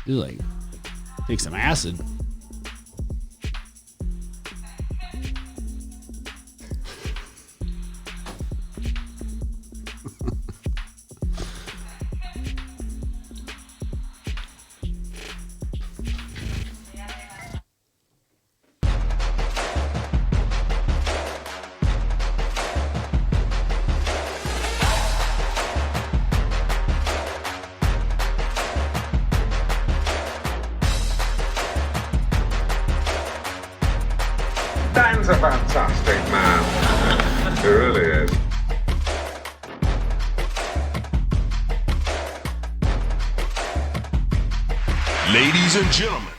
He's like, take some acid. Dan's a fantastic man. He really is. Ladies and gentlemen.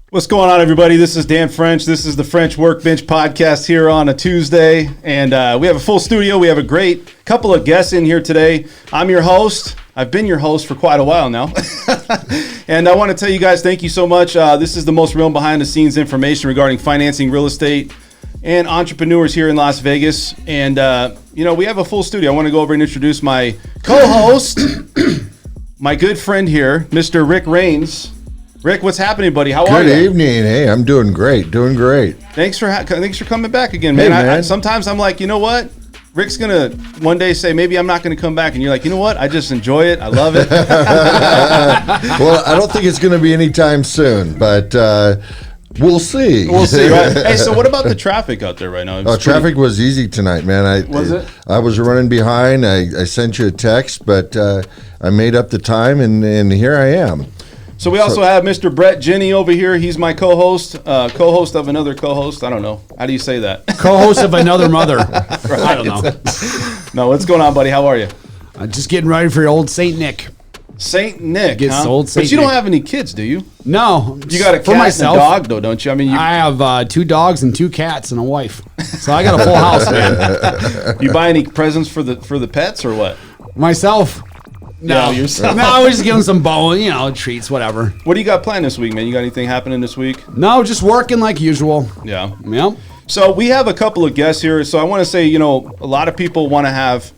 What's going on, everybody? This is Dan French. This is the French Workbench Podcast here on a Tuesday. And we have a full studio. We have a great couple of guests in here today. I'm your host. I've been your host for quite a while now. And I want to tell you guys, thank you so much. This is the most real behind-the-scenes information regarding financing, real estate, and entrepreneurs here in Las Vegas. And, we have a full studio. I want to go over and introduce my co-host, my good friend here, Mr. Rick Rains. Rick, what's happening, buddy? How are you? Good evening. Hey, I'm doing great. Thanks for coming back again, man. Hey, man. Sometimes I'm like, you know what? Rick's going to one day say, maybe I'm not going to come back. And you're like, you know what? I just enjoy it. I love it. Well, I don't think it's going to be anytime soon, but we'll see. We'll see, right? Hey, so what about the traffic out there right now? Traffic was easy tonight, man. Was it? I was running behind. I sent you a text, but I made up the time, and here I am. So we also have Mr. Bret Jenny over here. He's my co-host, co-host of another co-host. I don't know. How do you say that? Co-host of another mother. Right. I don't know. No, what's going on, buddy? How are you? Just getting ready for your old Saint Nick. Saint Nick, Gets old Saint But you don't Nick. have any kids, do you? No. You got a cat for myself, and a dog, though, don't you? I mean, I have 2 dogs and 2 cats and a wife. So I got a full house, man. you buy any presents for the pets or what? Myself. No, yourself. No, we're just giving some treats, whatever. What do you got planned this week, man? You got anything happening this week? No, just working like usual. Yeah. Yep. So we have a couple of guests here. So I want to say, a lot of people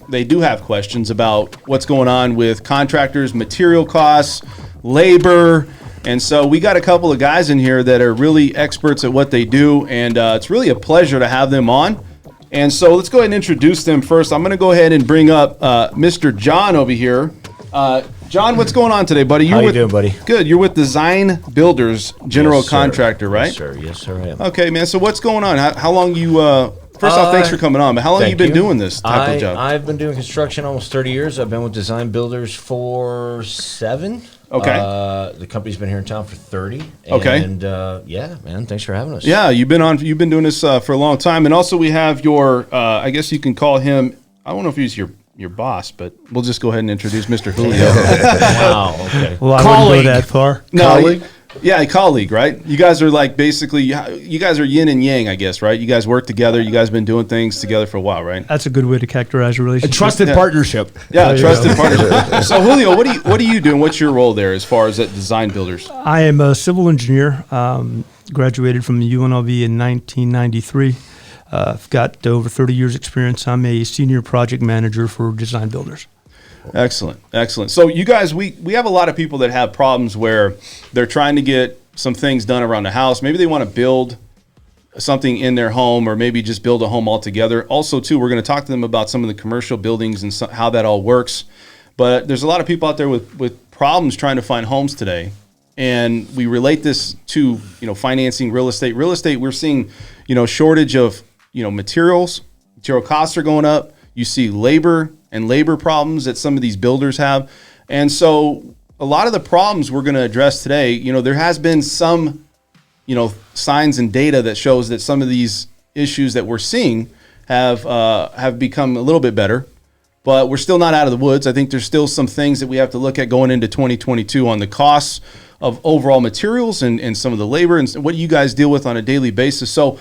they do have questions about what's going on with contractors, material costs, labor. And so we got a couple of guys in here that are really experts at what they do. And it's really a pleasure to have them on. And so let's go ahead and introduce them first. I'm going to go ahead and bring up Mr. John over here. John, what's going on today, buddy? How you doing, buddy? Good. You're with Design Builders General Yes, sir. Contractor, right? Yes, sir, I am. Okay, man. So what's going on? How long you? First off, thanks for coming on. But how long have you been doing this type of job? I've been doing construction almost 30 years. I've been with Design Builders for 7. Okay. The company's been here in town for 30. Okay. And yeah, man, thanks for having us. Yeah, you've been doing this for a long time, and also we have your. I guess you can call him. I don't know if he's your boss, but we'll just go ahead and introduce Mr. Julio. Wow. Okay. Well, I wouldn't go that far. Colleague? Yeah, colleague, right? You guys are like basically, you guys are yin and yang, I guess, right? You guys work together. You guys been doing things together for a while, right? That's a good way to characterize a A relationship. trusted partnership. Yeah, trusted partnership. So Julio, what are you doing? What's your role there as far as at Design Builders? I am a civil engineer, graduated from the UNLV in 1993. I've got over 30 years experience. I'm a senior project manager for Design Builders. Excellent. So you guys, we have a lot of people that have problems where they're trying to get some things done around the house. Maybe they want to build something in their home, or maybe just build a home altogether. Also, too, we're going to talk to them about some of the commercial buildings and how that all works. But there's a lot of people out there with problems trying to find homes today. And we relate this to, financing real estate. Real estate, we're seeing, shortage of, material costs are going up. You see labor problems that some of these builders have. And so a lot of the problems we're going to address today, there has been some, signs and data that shows that some of these issues that we're seeing have become a little bit better, but we're still not out of the woods. I think there's still some things that we have to look at going into 2022 on the costs of overall materials and some of the labor and what you guys deal with on a daily basis. So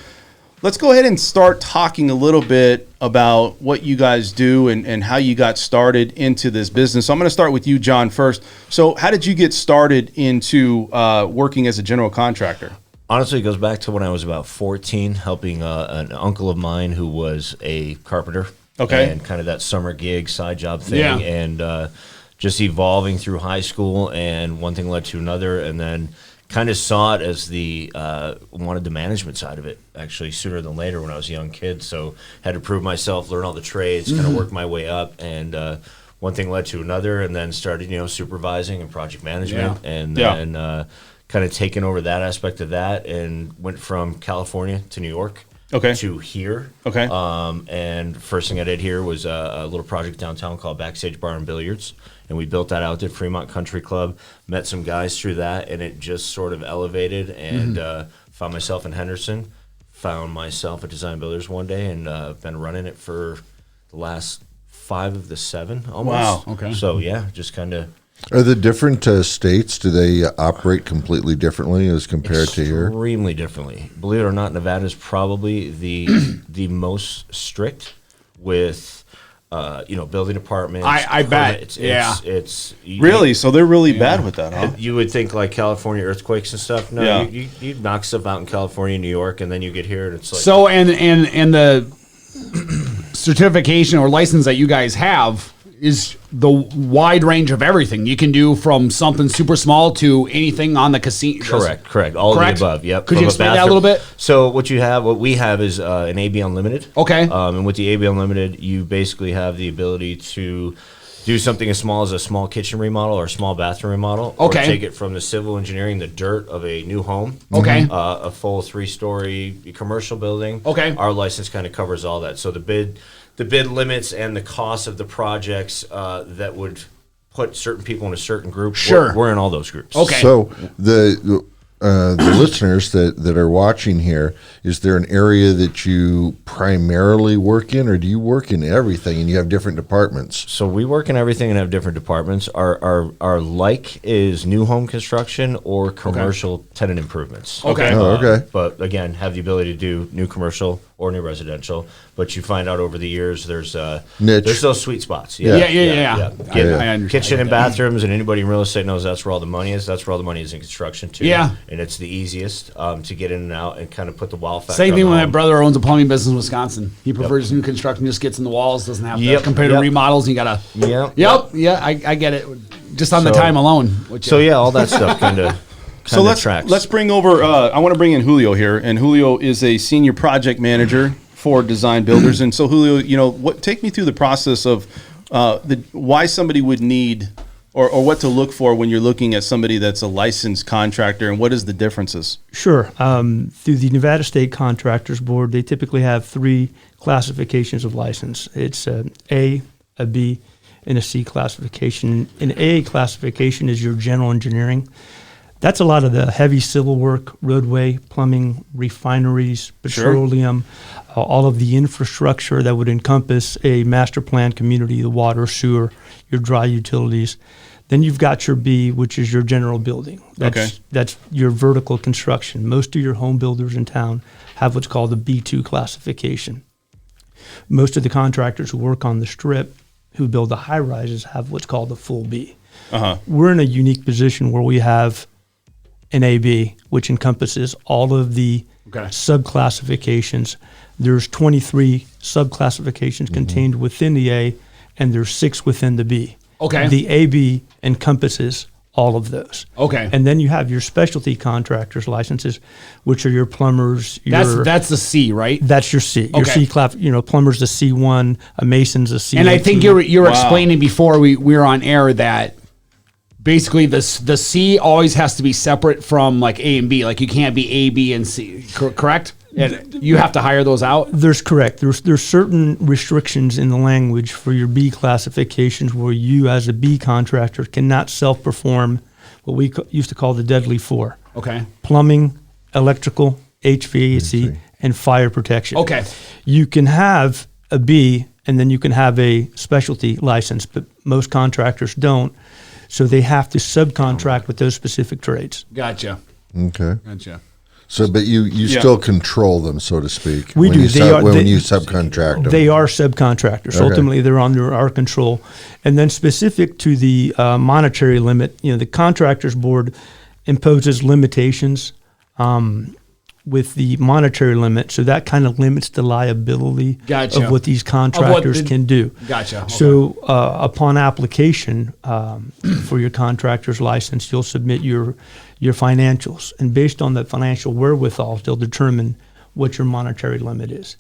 let's go ahead and start talking a little bit about what you guys do and how you got started into this business. So I'm going to start with you, John, first. So how did you get started into working as a general contractor? Honestly, it goes back to when I was about 14, helping an uncle of mine who was a carpenter. Okay. And kind of that summer gig, side job thing. Yeah. And just evolving through high school, and one thing led to another, and then kind of saw it as wanted the management side of it actually sooner than later when I was a young kid. So had to prove myself, learn all the trades, kind of work my way up, and one thing led to another, and then started supervising and project management, and then kind of taking over that aspect of that, and went from California to New York. To here. And first thing I did here was a little project downtown called Backstage Bar and Billiards. And we built that out at Fremont Country Club, met some guys through that, and it just sort of elevated, and found myself in Henderson, found myself at Design Builders one day, and been running it for the last 5 of the 7 almost. Wow. Okay. So, yeah, just kind of. Are the different states, do they operate completely differently as compared to here? Extremely differently. Believe it or not, Nevada is probably the most strict with building departments. I bet. It's really? So they're really bad with that, huh? You would think like California earthquakes and stuff. No, you knock stuff out in California, New York, and then you get here and it's like. So and the certification or license that you guys have is the wide range of everything. You can do from something super small to anything on the casino. Correct. All of the above. Yep. Could you explain that a little bit? So what we have is an AB Unlimited. Okay. And with the AB Unlimited, you basically have the ability to do something as small as a small kitchen remodel or a small bathroom remodel. Okay. Or take it from the civil engineering, the dirt of a new home. Okay. A full 3-story commercial building. Okay. Our license kind of covers all that. So the bid limits and the cost of the projects that would put certain people in a certain group. Sure. We're in all those groups. Okay. So the listeners that are watching here, is there an area that you primarily work in, or do you work in everything and you have different departments? So we work in everything and have different departments. Our is new home construction or commercial tenant improvements. Okay. Okay. But again, have the ability to do new commercial or new residential. But you find out over the years there's Niche. there's those sweet spots. Yeah. Get I understand. kitchen and bathrooms, and anybody in real estate knows that's where all the money is. That's where all the money is in construction too. Yeah. And it's the easiest to get in and out and kind of put the wow factor. Same on thing the when my home. brother owns a plumbing business in Wisconsin. He prefers new construction, just gets in the walls, doesn't have to compare to remodels. You gotta. I get it. Just on the time alone. All that stuff kind of. So let's bring over. I want to bring in Julio here, and Julio is a senior project manager for Design Builders. And so, Julio, take me through the process of why somebody would need or what to look for when you're looking at somebody that's a licensed contractor, and what is the differences? Sure. Through the Nevada State Contractors Board, they typically have 3 classifications of license. It's A, a B, and a C classification. An A classification is your general engineering. That's a lot of the heavy civil work, roadway, plumbing, refineries, petroleum, all of the infrastructure that would encompass a master plan community, the water, sewer, your dry utilities. Then you've got your B, which is your general building. That's your vertical construction. Most of your home builders in town have what's called the B2 classification. Most of the contractors who work on the strip who build the high rises have what's called the full B. We're in a unique position where we have an AB, which encompasses all of the subclassifications. There's 23 subclassifications contained within the A, and there's 6 within the B. Okay. The AB encompasses all of those. Okay. And then you have your specialty contractors licenses, which are your plumbers. That's the C, right? That's your C. Your C class. Plumbers the C1, a mason's a C. And I think you're explaining before we were on air that basically the C always has to be separate from like A and B. Like you can't be A, B, and C. Correct? And you have to hire those out? There's certain restrictions in the language for your B classifications where you as a B contractor cannot self-perform what we used to call the deadly 4. Okay. Plumbing, electrical, HVAC, and fire protection. Okay. You can have a B and then you can have a specialty license, but most contractors don't. So they have to subcontract with those specific trades. Gotcha. Okay. Gotcha. So, but you still control them, so to speak. We when do. You when you subcontract them. They are subcontractors. Okay. Ultimately, they're under our control. And then specific to the monetary limit, the Contractors Board imposes limitations. with the monetary limit, so that kind of limits the liability Gotcha. of what these contractors can do. Gotcha. Okay. So upon application for your contractor's license, you'll submit your financials, and based on the financial wherewithal, they'll determine what your monetary limit is.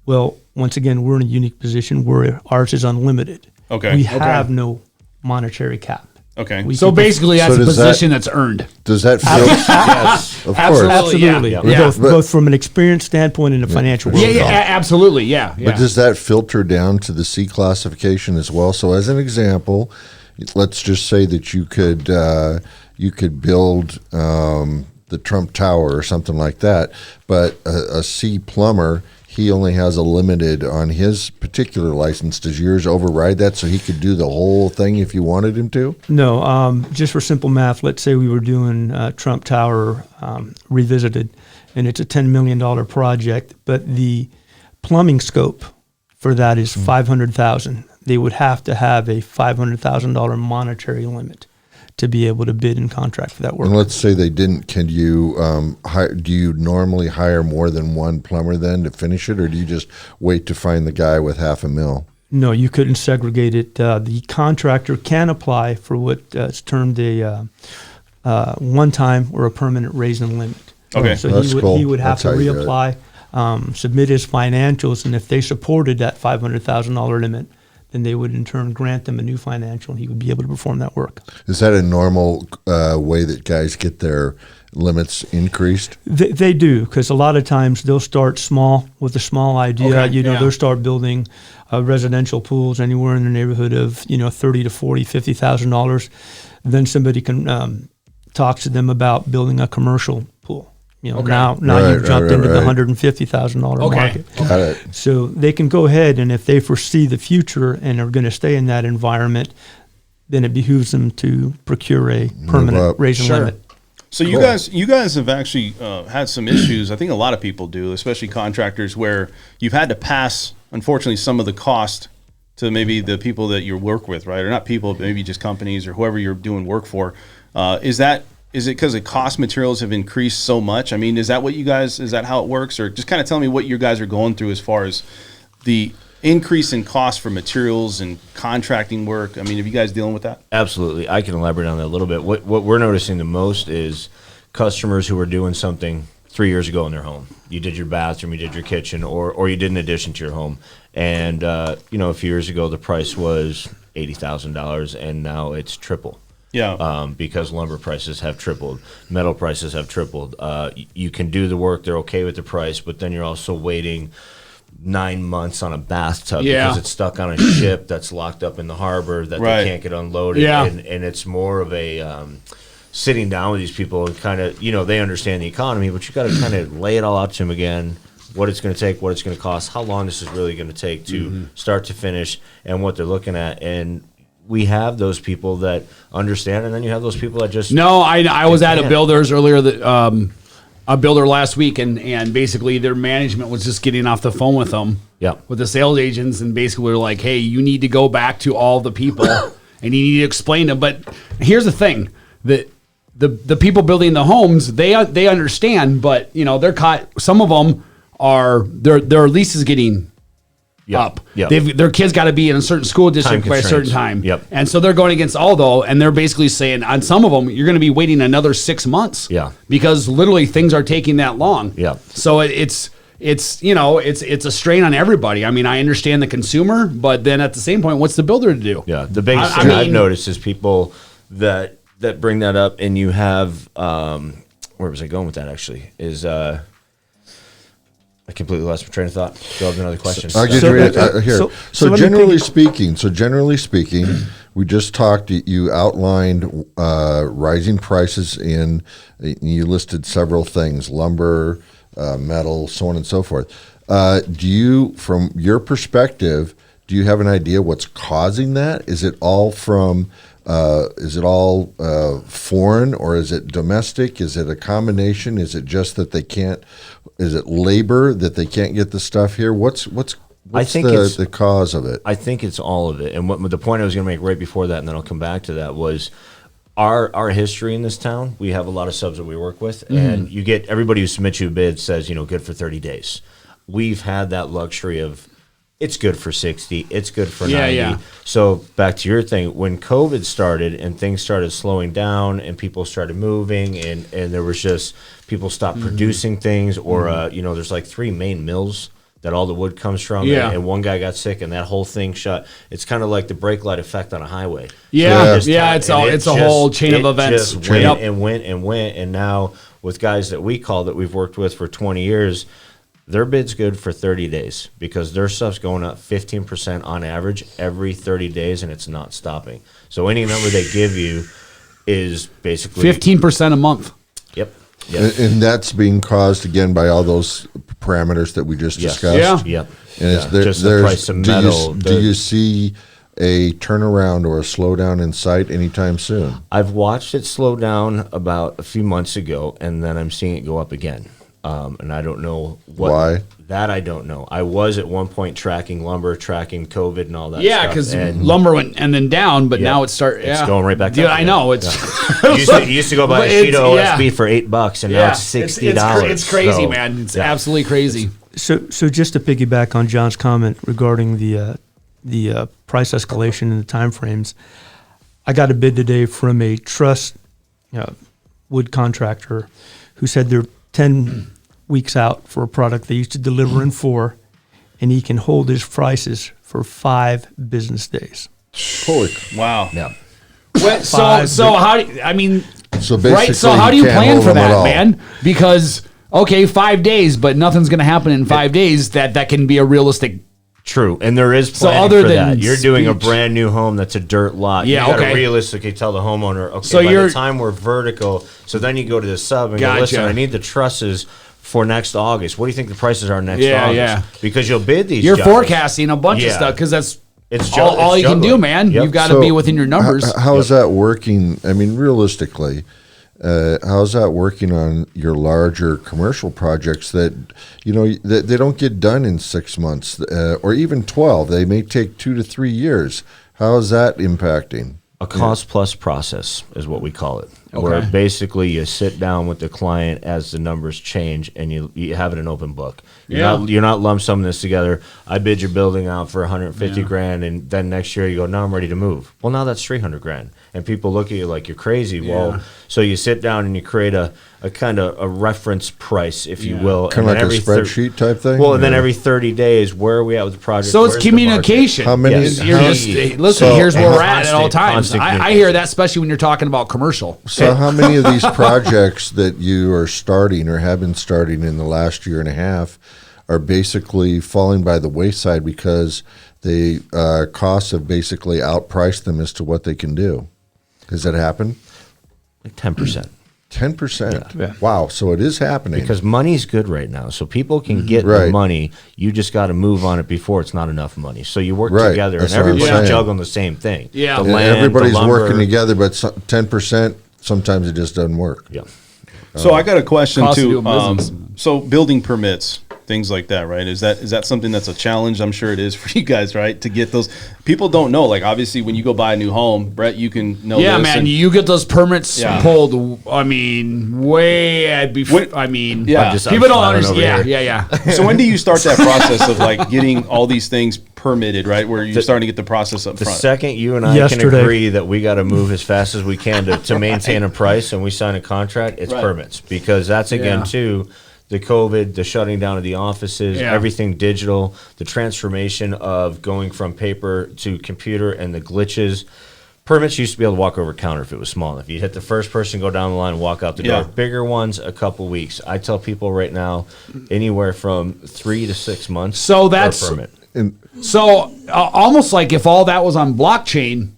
Well, once again, we're in a unique position where ours is unlimited. Okay. We have no monetary cap. Okay. We So can- basically, that's So a does that- position that's earned. Does that feel? Yes. Of course. Absolutely. absolutely, Yeah. Both from an experience standpoint and a financial Yeah, wherewithal. absolutely. Yeah. But does that filter down to the C classification as well? So, as an example, let's just say that you could build the Trump Tower or something like that, but a C plumber, he only has a limited on his particular license. Does yours override that so he could do the whole thing if you wanted him to? No, just for simple math, let's say we were doing Trump Tower revisited, and it's a $10 million project, but the plumbing scope for that is $500,000. They would have to have a $500,000 monetary limit to be able to bid and contract for that work. And let's say they didn't. Can you do you normally hire more than one plumber then to finish it, or do you just wait to find the guy with $500,000? No, you couldn't segregate it. The contractor can apply for what is termed a one-time or a permanent raise and limit. Okay. So That's cool. he would have That's to how you do it. reapply, submit his financials, and if they supported that $500,000 limit, then they would in turn grant him a new financial, and he would be able to perform that work. Is that a normal way that guys get their limits increased? They do, because a lot of times they'll start small with a small idea. Okay, yeah. They'll start building residential pools anywhere in the neighborhood of $30 to $40, $50,000. Then somebody can talks to them about building a commercial pool. Now Right, you've jumped right, into the right. $150,000 Okay. market. Got it. So they can go ahead, and if they foresee the future and are going to stay in that environment, then it behooves them to procure a up. permanent raise and Sure. limit. So you guys have actually had some issues. I think a lot of people do, especially contractors, where you've had to pass, unfortunately, some of the cost to maybe the people that you work with, right? Or not people, but maybe just companies or whoever you're doing work for. Is it because the cost materials have increased so much? I mean, is that how it works? Or just kind of tell me what you guys are going through as far as the increase in cost for materials and contracting work. I mean, are you guys dealing with that? Absolutely. I can elaborate on that a little bit. What we're noticing the most is customers who are doing something 3 years ago in their home. You did your bathroom, you did your kitchen, or you did an addition to your home. And, a few years ago, the price was $80,000, and now it's triple. Yeah. Because lumber prices have tripled, metal prices have tripled. You can do the work, they're okay with the price, but then you're also waiting 9 months on a bathtub because it's stuck on a ship that's locked up in the harbor that Right. they can't get unloaded. Yeah. And it's more of a sitting down with these people and kind of, they understand the economy, but you got to kind of lay it all out to them again, what it's going to take, what it's going to cost, how long this is really going to take to start to finish, and what they're looking at. And we have those people that understand, and then you have those people that just No, I was at a can't. builder's earlier, a builder last week, and basically their management was just getting off the phone with them, Yeah. with the sales agents, and basically were like, hey, you need to go back to all the people, and you need to explain them. But here's the thing, that the people building the homes, they understand, but they're caught. Some of them are their lease is getting up. Yep. Their kids got to be in a certain school district Time by a certain constraints. time. Yep. And so they're going against Aldo, and they're basically saying on some of them, you're going to be waiting another 6 months. Yeah. Because literally things are taking that long. Yeah. So it's a strain on everybody. I mean, I understand the consumer, but then at the same point, what's the builder to do? Yeah, the biggest I thing I've mean- noticed is people that bring that up, and you have where was I going with that? Actually, is I completely lost my train of thought. Do you have another question? I'll get So- you here. so So, let me generally speaking, we just talked. You outlined rising prices you listed several things: lumber, metal, so on and so forth. Do you, from your perspective, do you have an idea what's causing that? Is it all from? Is it all foreign, or is it domestic? Is it a combination? Is it just that they can't? Is it labor that they can't get the stuff here? What's I think it's the cause of it? I think it's all of it. And what the point I was going to make right before that, and then I'll come back to that, was our history in this town, we have a lot of subs that we work with, and you get everybody who submits you a bid says, good for 30 days. We've had that luxury of it's good for 60, it's good for 90. Yeah. So back to your thing, when COVID started and things started slowing down and people started moving and there was just people stopped producing things, or there's like 3 main mills that all the wood comes from, and one guy got sick and that whole thing shut. It's kind of like the brake light effect on a highway. It's a whole chain of events. Just went and went and went, and now with guys that we call that we've worked with for 20 years, their bid's good for 30 days because their stuff's going up 15% on average every 30 days, and it's not stopping. So any number they give you is basically 15% a month. Yep. And that's being caused again by all those parameters that we just discussed. Yeah. Yep. And just the price of metal. Do you see a turnaround or a slowdown in sight anytime soon? I've watched it slow down about a few months ago, and then I'm seeing it go up again. And I don't know why. That I don't know. I was at one point tracking lumber, tracking COVID, and all that. Yeah, because lumber went and then down, but now it's It's going right back. Dude, up I again. know it's. You used to go buy a sheet of OSB for $8, and now it's $60. It's crazy, man. It's absolutely crazy. So just to piggyback on John's comment regarding the price escalation and the time frames, I got a bid today from a truss wood contractor who said they're 10 weeks out for a product they used to deliver in 4, and he can hold his prices for 5 business days. Holy Wow. Yeah. So how do you, I mean? So basically, right. So how do you can't plan hold for them at that, all. man? Because 5 days, but nothing's going to happen in 5 days. That can be a realistic. True, and there is So planning other for than that. You're doing a speech- brand new home that's a dirt lot. Yeah, you gotta okay. realistically tell the homeowner, okay, So by you're- the time we're vertical, so then you go to the sub and Gotcha. go, listen, I need the trusses for next August. What do you think the prices are next Yeah, August? yeah. Because you'll bid these You're jobs. forecasting a bunch of Yeah. stuff because that's It's all it's you can do, juggling. man. Yep. You've got to be within your numbers. How is that working? I mean, realistically, how's that working on your larger commercial projects that they don't get done in 6 months or even 12? They may take 2 to 3 years. How is that impacting? A cost plus process is what we call it. Okay. Where basically you sit down with the client as the numbers change and you have it an open book. You're not lump summing this together. I bid your building out for 150 grand, and then next year you go, now I'm ready to move. Well, now that's 300 grand. And people look at you like you're crazy. Well, so you sit down and you create a kind of a reference price, if you will. Kind of and like a then spreadsheet type thing? Well, and then every 30 days, where are we at with the project? So it's Where's the market? communication. How many- Yes. You're just listen. So- Here's where we're at all Constant times. I hear communication. that, especially when you're talking about commercial. So how many of these projects that you are starting or have been starting in the last year and a half are basically falling by the wayside because the costs have basically outpriced them as to what they can do? Has that happened? Like 10%. 10%. Yeah. Wow. So it is happening. Because money's good right now. So people can get the Right. money. You just got to move on it before it's not enough money. So you work Right. together, That's and what I'm everybody's saying. juggling the same thing. Yeah. The And land, everybody's the lumber. working together, but 10%, sometimes it just doesn't work. Yeah. So I got a question Cost of too. doing business. So building permits, things like that, right? Is that something that's a challenge? I'm sure it is for you guys, right? To get those, people don't know. Like obviously, when you go buy a new home, Brett, you can know. Yeah, this man, and- you get those permits Yeah. pulled. I mean, way before. When- I mean, Yeah. people don't I'm understand. smiling Yeah, over yeah. So when do you start that process of like getting all these things permitted, right? Where you're starting to get the process up The front. second you and I Yesterday. can agree that we got to move as fast as we can to maintain a price and we sign a contract, it's Right. permits. Because that's, again, Yeah. too, the COVID, the shutting down of the offices, Yeah. everything digital, the transformation of going from paper to computer and the glitches. Permits used to be able to walk over a counter if it was small enough. You hit the first person, go down the line, and walk out the Yeah. door. Bigger ones, a couple weeks. I tell people right now, anywhere from 3 to 6 months. So for a that's- permit. And So almost like if all that was on blockchain,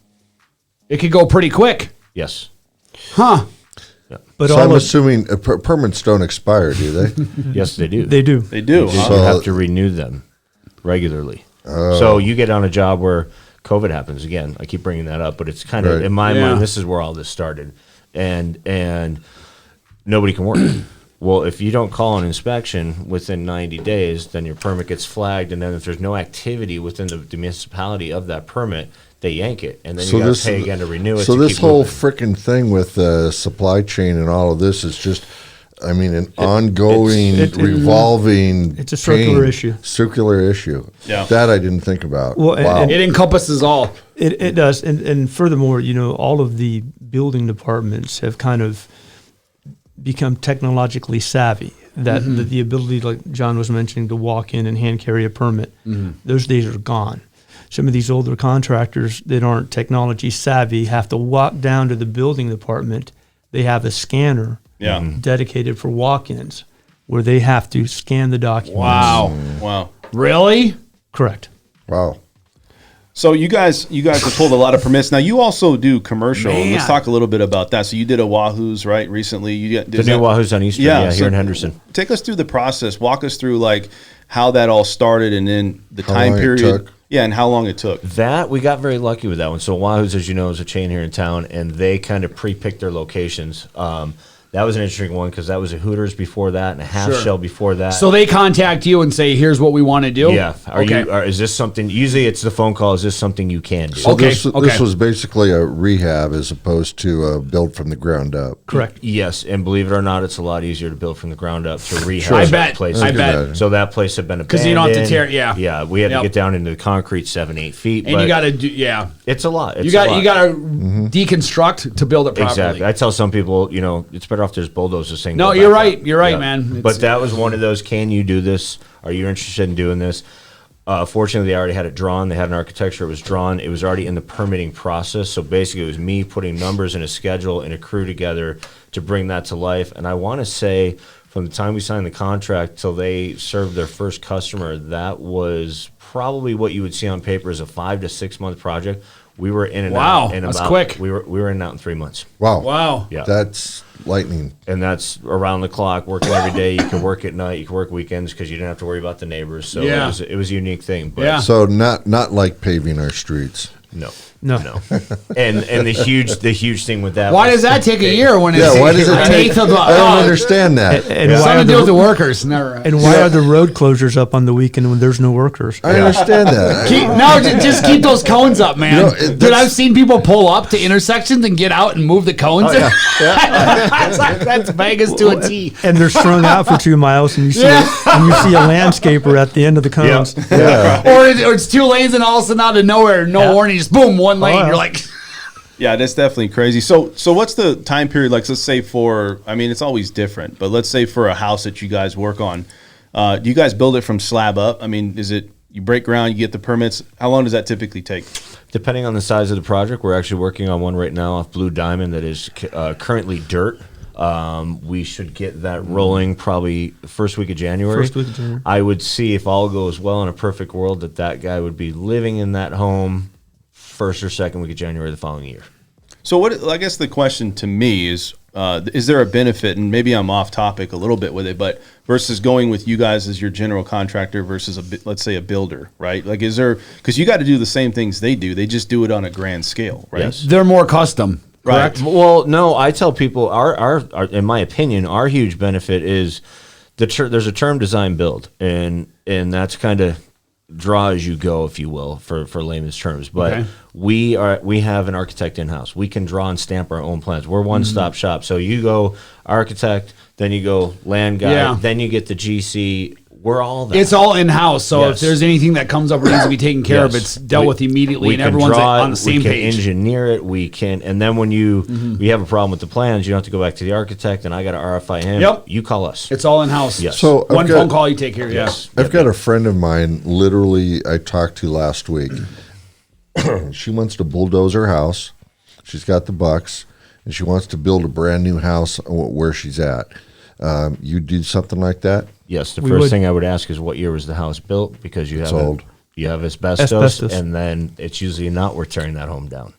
it could go pretty quick, Yes. huh? But so all I'm of, assuming permits don't expire, do they? Yes, they do. they do. They do. huh? So- You have to renew them regularly. So you get on a job where COVID happens again. I keep bringing that up, but it's kind of Right. in my Yeah. mind. This is where all this started, and nobody can work. Well, if you don't call an inspection within 90 days, then your permit gets flagged, and then if there's no activity within the municipality of that permit, they yank it, and then you got to pay again to renew it. So to this keep whole moving. freaking thing with the supply chain and all of this is just, I mean, an ongoing, revolving. It's a circular issue. Circular issue. Yeah. That I didn't think about. Well, Wow. It encompasses all. It does, and furthermore, all of the building departments have kind of become technologically savvy. That the ability, like John was mentioning, to walk in and hand carry a permit, those days are gone. Some of these older contractors that aren't technology savvy have to walk down to the building department. They have a scanner dedicated for walk-ins where they have to scan the documents. Wow. Really? Correct. Wow. So you guys have pulled a lot of permits. Now you also do commercial. Man. Let's talk a little bit about that. So you did a Wahoo's, right, recently. The new Wahoo's on Eastern, Yeah, here so in Henderson. Take us through the process. Walk us through like how that all started and then the How time long it period. took. Yeah, and how long it took. That we got very lucky with that one. So Wahoo's, as you know, is a chain here in town, and they kind of pre-picked their locations. That was an interesting one because that was a Hooters before that and a Half Shell before that. So they contact you and say, "Here's what we want to do." Yeah. Is this something? Usually, it's the phone call. Is this something you can do? So Okay, this okay. was basically a rehab as opposed to a build from the ground up. Correct. Yes, and believe it or not, it's a lot easier to build from the ground up to rehab. I that bet. place. I bet. So that place had been abandoned 'Cause you don't have to tear- yeah. Yeah, we had Yep. to get down into the concrete 7-8 feet. And but you got to do, yeah. It's a lot. It's You got a lot. you got to deconstruct to build it properly. Exactly. I tell some people, it's better off there's bulldozers saying. No, go you're back right. up. You're right, Yeah. man. But that was one of those. Can you do this? Are you interested in doing this? Fortunately, they already had it drawn. They had an architecture. It was drawn. It was already in the permitting process. So basically, it was me putting numbers in a schedule and a crew together to bring that to life. And I want to say, from the time we signed the contract till they served their first customer, that was probably what you would see on paper as a 5 to 6 month project. We were in and Wow, out. that's quick. We were in and out in 3 months. Wow. Wow. Yeah. That's lightning. And that's around the clock, working every day. You could work at night, you could work weekends because you didn't have to worry about the neighbors. So Yeah. it was a unique thing. But Yeah. So not like paving our streets. no. No. And the huge thing with that. Why was does that take a year when it's Yeah, why does it an take? eighth of the? I don't understand that. And why Something are to do with the the workers. Never. and why are the road closures up on the weekend when there's no workers? I understand that. Just keep those cones up, man. You know, Dude, that's- I've seen people pull up to intersections and get out and move the cones. That's Vegas to a T. And they're strung out for 2 miles, and you see a landscaper at the end of the cones. Or it's 2 lanes and all of a sudden out of nowhere, no warning, just boom, 1 lane. yeah. You're like, Yeah, that's definitely crazy. So what's the time period? Like, let's say it's always different, but let's say for a house that you guys work on, do you guys build it from slab up? I mean, is it you break ground, you get the permits? How long does that typically take? Depending on the size of the project, we're actually working on one right now off Blue Diamond that is currently dirt. We should get that rolling probably the first week of January. First week of January. I would see if all goes well in a perfect world that guy would be living in that home first or second week of January the following year. So I guess the question to me is there a benefit, and maybe I'm off topic a little bit with it, but versus going with you guys as your general contractor versus let's say a builder, right? Like, is there, because you got to do the same things they do, they just do it on a grand scale, right? Yes. they're more custom. Right. Correct? Well, no, I tell people our in my opinion, our huge benefit is there's a term design build, and that's kind of draw as you go, if you will, for layman's terms. But Okay. we have an architect in house. We can draw and stamp our own plans. We're one stop shop. So you go architect, then you go land guy, Yeah. then you get the GC. We're all that. It's all in house. So Yes. if there's anything that comes up or needs to be taken care of, Yes. it's dealt with immediately, We and can everyone's draw it, on the same we can page. engineer it. We can, and then when we have a problem with the plans, you don't have to go back to the architect, and I got to RFI him. Yep. You call us. It's all in house. Yes. So One I've got- phone call, you take care of it. Yes. I've got a friend of mine, literally, I talked to last week. She wants to bulldoze her house. She's got the bucks, and she wants to build a brand new house where she's at. You do something like that? Yes, the We first would- thing I would ask is what year was the house built, because you have old. you have asbestos, Asbestos. and then it's usually not worth tearing that home down.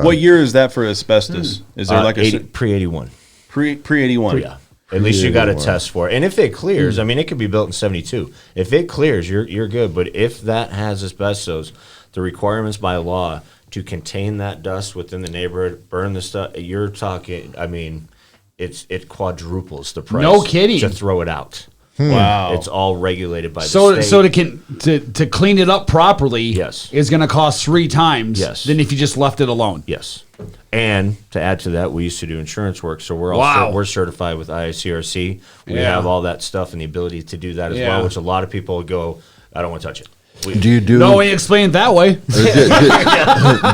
What year is that for asbestos? Is there like a pre-81? pre-81? Yeah. At least you got to test for it. And if it clears, I mean, it could be built in 72. If it clears, you're good. But if that has asbestos, the requirements by law to contain that dust within the neighborhood, burn the stuff, you're talking, I mean, it quadruples the price. No kidding. To throw it out. Wow. It's all regulated by the So state. to clean it up properly, Yes. is going to cost 3 times Yes. than if you just left it alone. Yes. And to add to that, we used to do insurance work, so we're Wow. we're certified with ICRC. We Yeah. have all that stuff and the ability to do that as Yeah. well, which a lot of people go, I don't want to touch it. Do you do? No way explain it that way.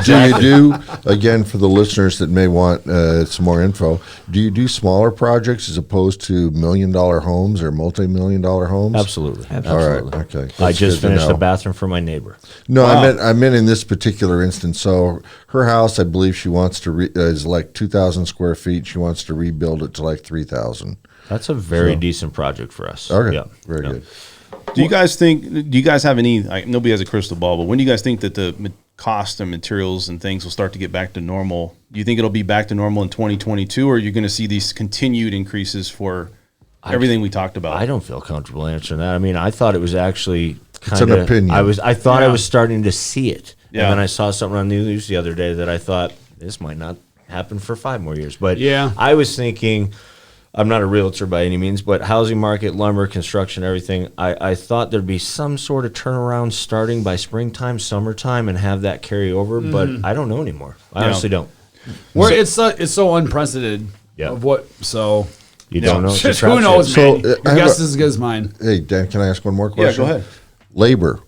Do you do, again, for the listeners that may want some more info, do you do smaller projects as opposed to $1 million homes or multi-million-dollar homes? Absolutely. All right. Okay. I That's just good to finished a know. bathroom for my neighbor. No, Wow. I meant in this particular instance. So her house, I believe she wants to is like 2,000 square feet. She wants to rebuild it to like 3,000. That's a very decent project for us. Okay. Yeah. Very Yeah. good. Do you guys have any, nobody has a crystal ball, but when do you guys think that the cost of materials and things will start to get back to normal? Do you think it'll be back to normal in 2022, or are you going to see these continued increases for everything we talked about? I don't feel comfortable answering that. I mean, I thought it was actually It's an opinion. I thought I was starting to see it. Yeah. And then I saw something on the news the other day that I thought this might not happen for 5 more years. But Yeah. I was thinking, I'm not a realtor by any means, but housing market, lumber, construction, everything, I thought there'd be some sort of turnaround starting by springtime, summertime, and have that carry over. But I don't know anymore. I honestly don't. It's so unprecedented Yeah. of what, so. You don't know. It's a Who knows, crapshoot. man? So, Your I have guess a- is as good as mine. Hey, Dan, can I ask one more Yeah, question? go ahead. Labor.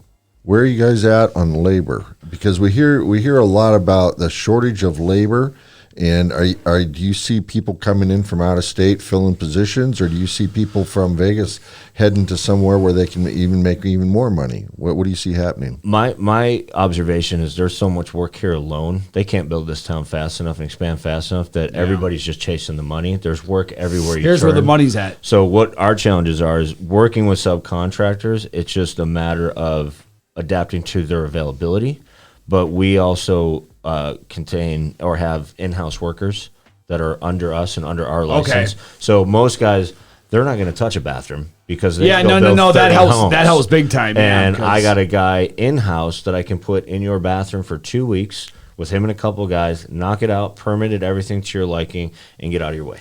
Where are you guys at on labor? Because we hear a lot about the shortage of labor. And do you see people coming in from out of state filling positions, or do you see people from Vegas heading to somewhere where they can even make even more money? What do you see happening? My observation is there's so much work here alone. They can't build this town fast enough and expand fast enough that everybody's just chasing the money. There's work everywhere you Here's where the turn. money's at. So what our challenges are is working with subcontractors. It's just a matter of adapting to their availability. But we also contain or have in-house workers that are under us and under our license. So most guys, they're not going to touch a bathroom because they Yeah, go no, build that 30 helps. homes. That helps big time. And yeah, I got a guy in-house that I can put in your bathroom for 2 weeks with him and a couple of guys, knock it out, permitted everything to your liking, and get out of your way.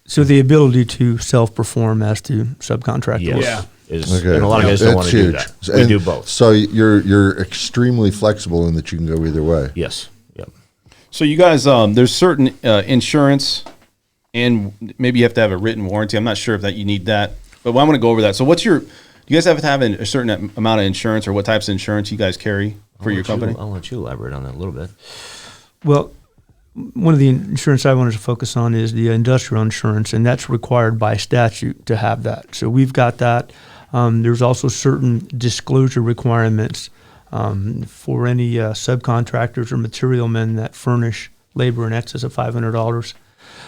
So the ability to self-perform as to subcontractors. Yes. Yeah. And a lot of guys don't want to do that. We do both. So you're extremely flexible in that you can go either way. Yes. Yep. So you guys, there's certain insurance, and maybe you have to have a written warranty. I'm not sure if that you need that, but I want to go over that. So do you guys have to have a certain amount of insurance, or what types of insurance you guys carry for your company? I'll let you elaborate on that a little bit. Well, one of the insurance I wanted to focus on is the industrial insurance, and that's required by statute to have that. So we've got that. There's also certain disclosure requirements for any subcontractors or material men that furnish labor in excess of $500.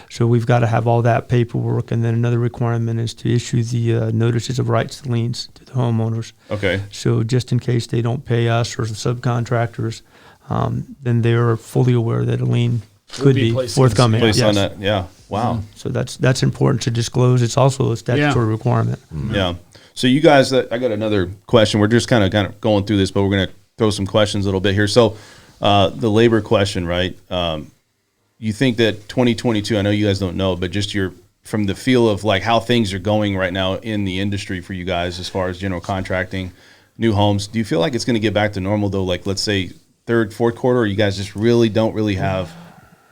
So we've got to have all that paperwork. And then another requirement is to issue the notices of rights to liens to the homeowners. Okay. So just in case they don't pay us or the subcontractors, then they're fully aware that a lien could be be placed forthcoming. Based on Yes. that, yeah. Wow. So that's important to disclose. It's also a statutory requirement. Yeah. So you guys, I got another question. We're just kind of going through this, but we're going to throw some questions a little bit here. So the labor question, right? You think that 2022, I know you guys don't know, but just from the feel of like how things are going right now in the industry for you guys as far as general contracting, new homes, do you feel like it's going to get back to normal though? Like let's say third, fourth quarter, or you guys just don't really have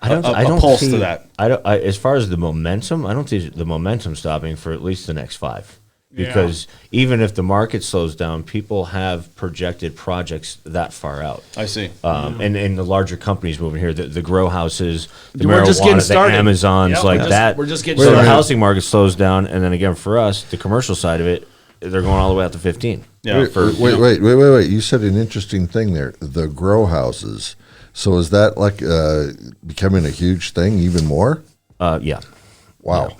a pulse to that? As far as the momentum, I don't see the momentum stopping for at least the next 5. Because even if the market slows down, people have projected projects that far out. I see. And the larger companies moving here, the grow houses, the We're just getting marijuana, the started. Amazons, Yep, like that. we're just getting so the started. housing market slows down, and then again for us, the commercial side of it, they're going all the way out to 15. Yeah. Wait. You said an interesting thing there. The grow houses. So is that like becoming a huge thing even more? Yeah. Wow. Yeah.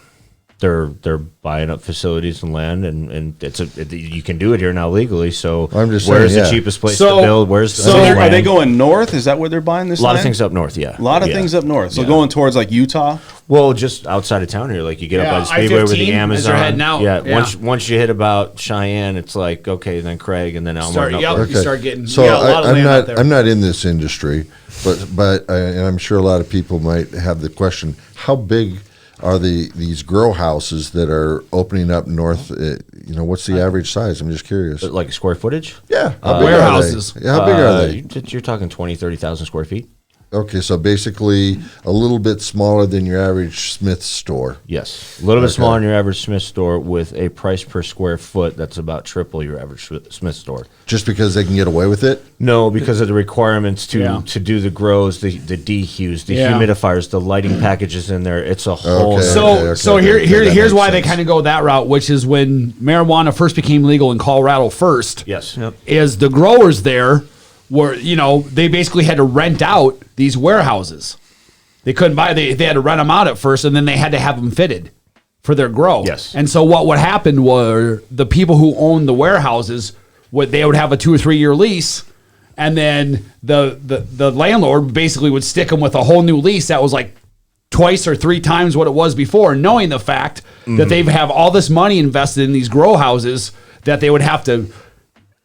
They're buying up facilities and land, and you can do it here now legally. So I'm just where's saying, the yeah. cheapest place So- to build? Where's the So land? are they going north? Is that where they're buying this A lot of land? things up north, yeah. A lot of Yeah. things up north. So Yeah. going towards like Utah. Well, just outside of town here, like you get up by the speedway with I-15 the as Amazon. you're heading out. Yeah, Yeah. Once you hit about Cheyenne, it's like okay, then Craig, and then Elmer. Start, and yep, upward. you start getting So a lot of I'm land out not there. I'm not in this industry, but and I'm sure a lot of people might have the question: how big are these grow houses that are opening up north. What's the average size? I'm just curious. Like square footage? Yeah, how big warehouses. Are they? How big are they? You're talking 20, 30,000 square feet. Okay, so basically a little bit smaller than your average Smith store. Yes, a little bit smaller than your average Smith store, with a price per square foot that's about triple your average Smith store. Just because they can get away with it? No, because of the requirements to do the grows, the dehues, the humidifiers, the lighting packages in there. It's a whole. Here's why they kind of go that route, which is when marijuana first became legal in Colorado. First, yes, is the growers there were, they basically had to rent out these warehouses. They couldn't buy, they had to rent them out at first, and then they had to have them fitted for their grow. Yes. And so what happened were the people who owned the warehouses, they would have a 2 or 3 year lease, and then the landlord basically would stick them with a whole new lease that was like twice or 3 times what it was before, knowing the fact that they have all this money invested in these grow houses that they would have to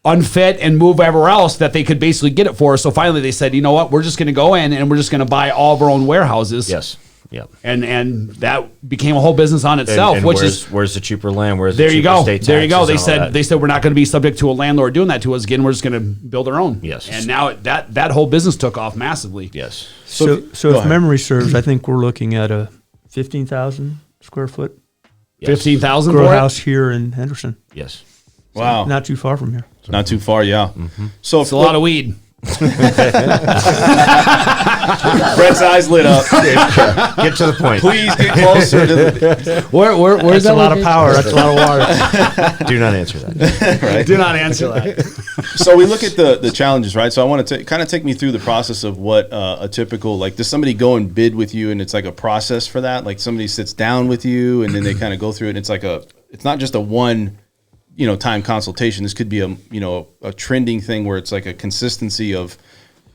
unfit and move everywhere else that they could basically get it for. So finally they said, you know what, we're just going to go in and we're just going to buy all of our own warehouses. Yes. Yep. And that became a whole business on itself. And where's the cheaper land? Where's the there cheaper you go. state There you go. taxes They said we're not going to be subject to a landlord doing that to us again. We're just going to build our own. Yes. And now that whole business took off massively. Yes. So if memory serves, I think we're looking at a 15,000 square foot 15,000 grow for house here in Henderson. Yes. Wow. Not too far from here. Not too far, yeah. So It's a lot of weed. Brett's eyes lit up. Get to the point. Please get closer to the. Where's That's a lot of power. That's a lot of water. Do not answer that. Do not answer that. So we look at the challenges, right? So I want to kind of take me through the process of what a typical, like, does somebody go and bid with you, and it's like a process for that? Like somebody sits down with you, and then they kind of go through it, and it's like it's not just a one, time consultation. This could be a trending thing where it's like a consistency of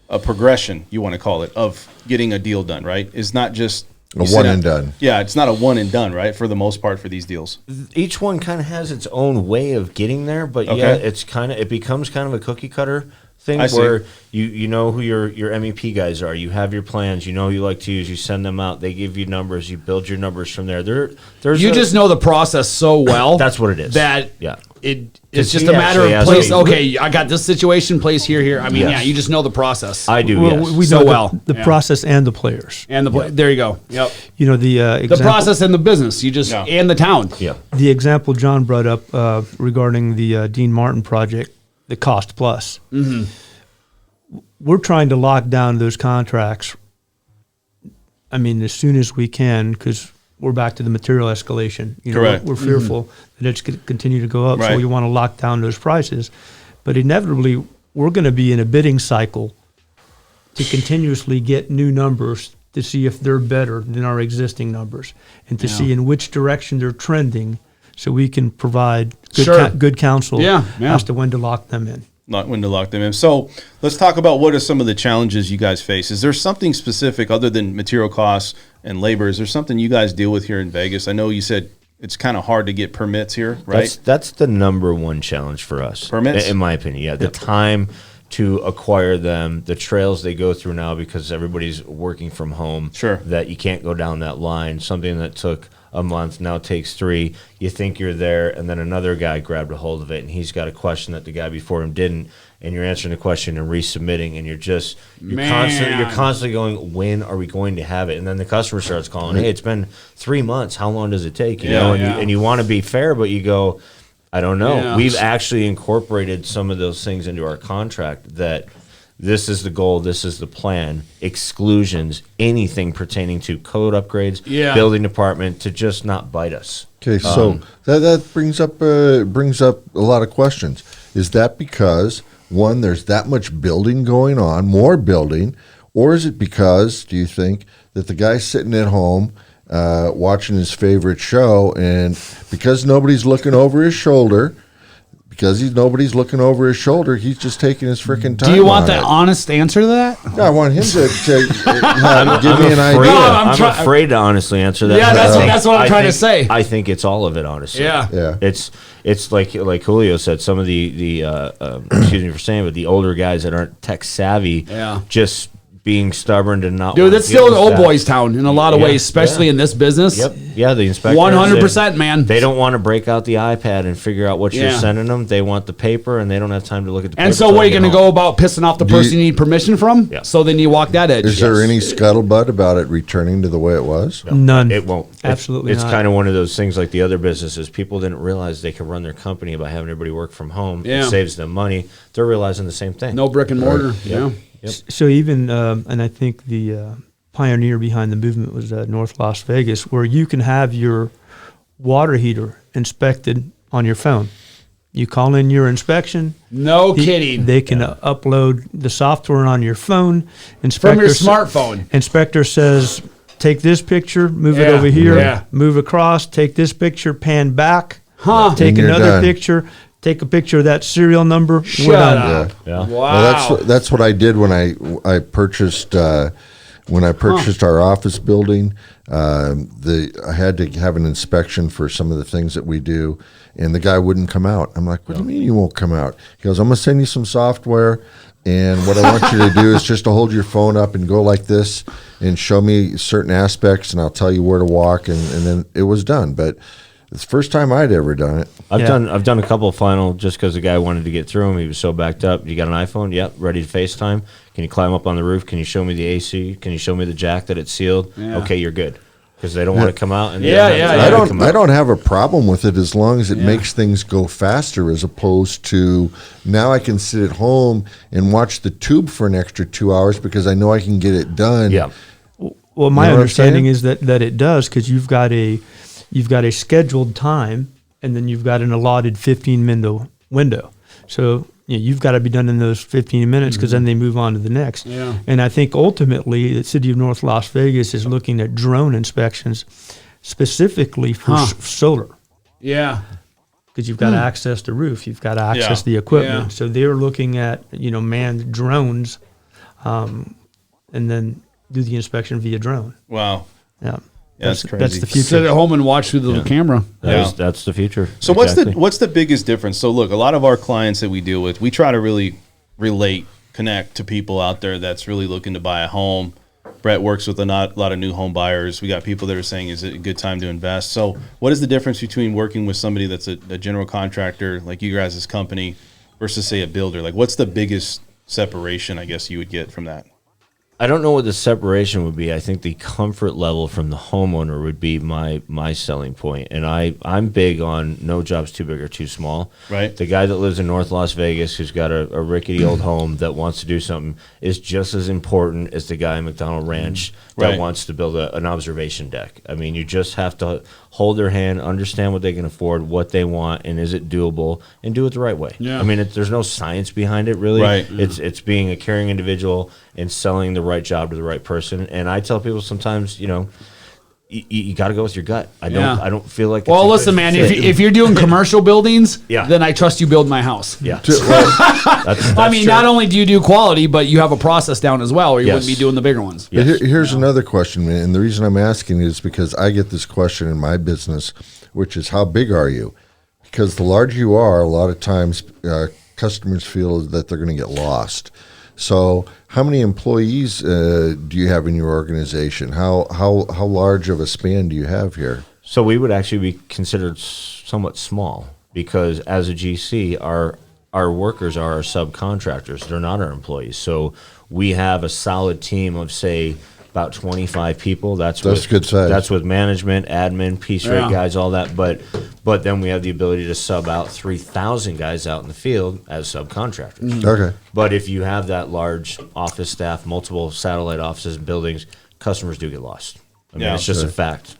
a progression, you want to call it, of getting a deal done, right? It's not just A one and done. Yeah, it's not a one and done, right? For the most part for these deals. Each one kind of has its own way of getting there, but yeah, it becomes kind of a cookie cutter thing where you know who your MEP guys are. You have your plans. You know who you like to use. You send them out. They give you numbers. You build your numbers from there. You just know the process so well. That's what it is. It's just a matter of place. Okay, I got this situation, place here. I mean, you just know the process. I do. We know the process and the players. And there you go. Yep. The process and the business. And the town. Yeah. The example John brought up regarding the Dean Martin project, the cost plus. Mm-hmm. We're trying to lock down those contracts. I mean, as soon as we can, because we're back to the material escalation. Correct. We're fearful that it's going to continue to go up, so we want to lock down those prices. But inevitably, we're going to be in a bidding cycle to continuously get new numbers to see if they're better than our existing numbers and to see in which direction they're trending, so we can provide good counsel as to when to lock them in. Not when to lock them in. So let's talk about what are some of the challenges you guys face. Is there something specific other than material costs and labor? Is there something you guys deal with here in Vegas? I know you said it's kind of hard to get permits here, right? That's the number one challenge for us. Permits? In my opinion, yeah. The time to acquire them, the trails they go through now because everybody's working from home. Sure. That you can't go down that line. Something that took a month now takes 3. You think you're there, and then another guy grabbed a hold of it, and he's got a question that the guy before him didn't, and you're answering the question and resubmitting, and you're constantly going, when are we going to have it? And then the customer starts calling, hey, it's been 3 months. How long does it take? And you want to be fair, but you go, I don't know. Yeah. We've actually incorporated some of those things into our contract that this is the goal, this is the plan, exclusions, anything pertaining to code upgrades, building department, to just not bite us. Okay, so that brings up a lot of questions. Is that because, one, there's that much building going on, more building, or is it because, do you think, that the guy's sitting at home watching his favorite show, and because nobody's looking over his shoulder, he's just taking his freaking time. Do you want the honest answer to that? No, I want him to give me an idea. I'm afraid to honestly answer that. Yeah, that's what I'm trying to say. I think it's all of it, honestly. Yeah. It's like Julio said, some of the excuse me for saying, but the older guys that aren't tech savvy just being stubborn to not. Dude, wanna that's still deal an with old that. boys town in a lot of Yeah, ways, especially yeah. in this business. Yep. Yeah, the inspectors. 100%, man. They don't want to break out the iPad and figure out what you're Yeah. sending them. They want the paper, and they don't have time to look at the paper. And so, till what are they you get going to home. go about pissing off the person you need permission from? Yeah. So then you walk that edge. Is there any scuttlebutt about it returning to the way it was? None. It won't. Absolutely It's not. kind of one of those things like the other businesses. People didn't realize they could run their company by having everybody work from home. Yeah. It saves them money. They're realizing the same thing. No brick and mortar. Yeah. Yep. So even, and I think the pioneer behind the movement was North Las Vegas, where you can have your water heater inspected on your phone. You call in your inspection. No kidding. They can upload the software on your phone. From your Inspector smartphone. Inspector says, take this picture, move it Yeah, over here, yeah. move across, take this picture, pan back, Huh. take And you're another done. picture, take a picture of that serial number. Shut we're done. up. Yeah. Wow. Well, that's what I did when I purchased our office building. I had to have an inspection for some of the things that we do, and the guy wouldn't come out. I'm like, what do you mean you won't come out? He goes, I'm gonna send you some software, and what I want you to do is just to hold your phone up and go like this and show me certain aspects, and I'll tell you where to walk, and then it was done. But it's the first time I'd ever done it. I've Yeah. done a couple of final just because the guy wanted to get through him. He was so backed up. You got an iPhone? Yep. Ready to FaceTime? Can you climb up on the roof? Can you show me the AC? Can you show me the jack that it's sealed? Yeah. Okay, you're good. Because they don't want to come out. And they Yeah, don't have yeah, time yeah. to come I out. don't have a problem with it as long as it makes things go faster, as opposed to now I can sit at home and watch the tube for an extra 2 hours because I know I can get it done. Yeah. Well, my You know what I'm understanding saying? is that it does, because you've got a scheduled time, and then you've got an allotted 15-minute window. So you've got to be done in those 15 minutes, because then they move on to the next. Yeah. And I think ultimately the city of North Las Vegas is looking at drone inspections specifically for solar, Yeah. because you've got to access the roof, you've got to access the equipment. Yeah. So they're looking at manned drones, and then do the inspection via drone. Wow. Yeah. That's That's crazy. the Sit future. at home and watch through the camera. That's the future. So Exactly. what's the biggest difference? So look, a lot of our clients that we deal with, we try to really relate, connect to people out there that's really looking to buy a home. Bret works with a lot of new home buyers. We got people that are saying, is it a good time to invest? So what is the difference between working with somebody that's a general contractor like you guys' company versus, say, a builder? Like, what's the biggest separation, I guess, you would get from that? I don't know what the separation would be. I think the comfort level from the homeowner would be my selling point. And I'm big on no job's too big or too small. Right. The guy that lives in North Las Vegas who's got a rickety old home that wants to do something is just as important as the guy in McDonald Ranch that Right. wants to build an observation deck. I mean, you just have to hold their hand, understand what they can afford, what they want, and is it doable, and do it the right way. Yeah. I mean, there's no science behind it, really. Right. It's being a caring individual and selling the right job to the right person. And I tell people sometimes, you got to go with your gut. I don't feel like. Well, it's a listen, good man, fit. if you're doing commercial buildings, Yeah. then I trust you build my house. Yeah. I mean, true. not only do you do quality, but you have a process down as well, or you Yes. wouldn't be doing the bigger ones. But here's another question, man, and the reason I'm asking is because I get this question in my business, which is how big are you? Because the larger you are, a lot of times customers feel that they're going to get lost. So how many employees do you have in your organization? How large of a span do you have here? So we would actually be considered somewhat small because as a GC, our workers are our subcontractors. They're not our employees. So we have a solid team of, say, about 25 people. That's good size. That's with management, admin, piece rate Yeah. guys, all that. But then we have the ability to sub out 3,000 guys out in the field as subcontractors. Okay. But if you have that large office staff, multiple satellite offices and buildings, customers do get lost. I mean, Yeah. it's just a Sure. fact.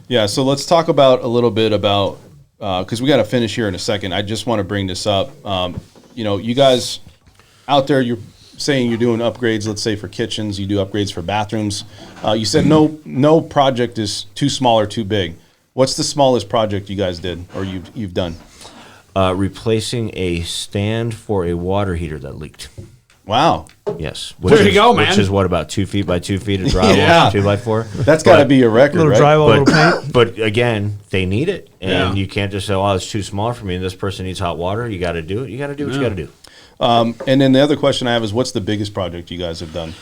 Yeah, so let's talk about a little bit about because we got to finish here in a second. I just want to bring this up. You guys out there, you're saying you're doing upgrades. Let's say for kitchens, you do upgrades for bathrooms. You said no project is too small or too big. What's the smallest project you guys did or you've done? Replacing a stand for a water heater that leaked. Wow, Yes. There you go, man. Which is what, about 2 feet by 2 feet of drywall, Yeah. 2x4? that's got to be a record, Little right? drywall, little paint. But again, they need it. And Yeah. you can't just say, oh, it's too small for me and this person needs hot water. You got to do it. You got to do what you got to do. And then the other question I have is, what's the biggest project you guys have done?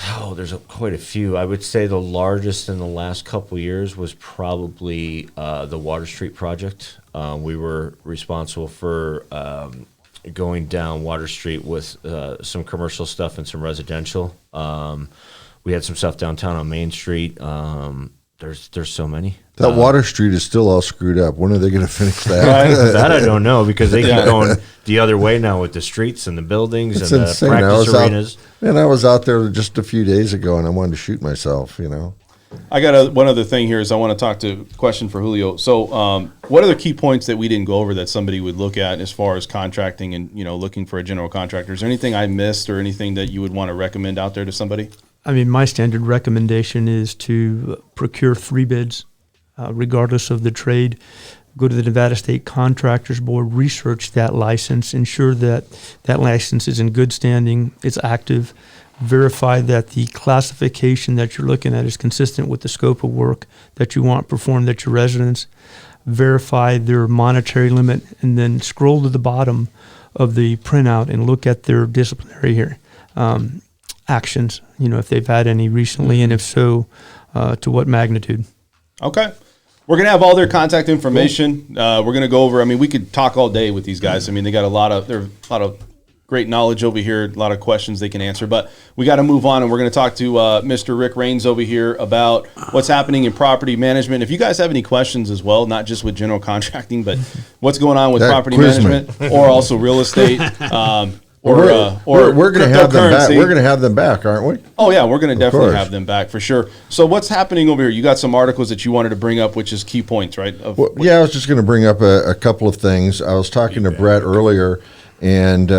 Oh, there's quite a few. I would say the largest in the last couple years was probably the Water Street project. We were responsible for going down Water Street with some commercial stuff and some residential. We had some stuff downtown on Main Street. There's so many. That Water Street is still all screwed up. When are they going to finish that? That I don't know, because they keep going the other way now with the streets and the buildings It's and insane. the practice arenas. I was out there just a few days ago, and I wanted to shoot myself, I got one other thing here is I want to talk to question for Julio. So what are the key points that we didn't go over that somebody would look at as far as contracting and, looking for a general contractor? Is there anything I missed or anything that you would want to recommend out there to somebody? I mean, my standard recommendation is to procure 3 bids, regardless of the trade. Go to the Nevada State Contractors Board, research that license, ensure that that license is in good standing, it's active, verify that the classification that you're looking at is consistent with the scope of work that you want performed at your residence, verify their monetary limit, and then scroll to the bottom of the printout and look at their disciplinary actions, if they've had any recently, and if so, to what magnitude. Okay. We're going to have all their contact information. We're going to go over, we could talk all day with these guys. They got a lot of great knowledge over here, a lot of questions they can answer, but we got to move on, and we're going to talk to Mr. Rick Raines over here about what's happening in property management. If you guys have any questions as well, not just with general contracting, but what's going on with property management or also real estate, we're going to have them back. We're going to have them back, aren't we? Oh yeah, we're going to definitely have them back for sure. So what's happening over here? You got some articles that you wanted to bring up, which is key points, right? I was just going to bring up a couple of things. I was talking to Bret earlier, and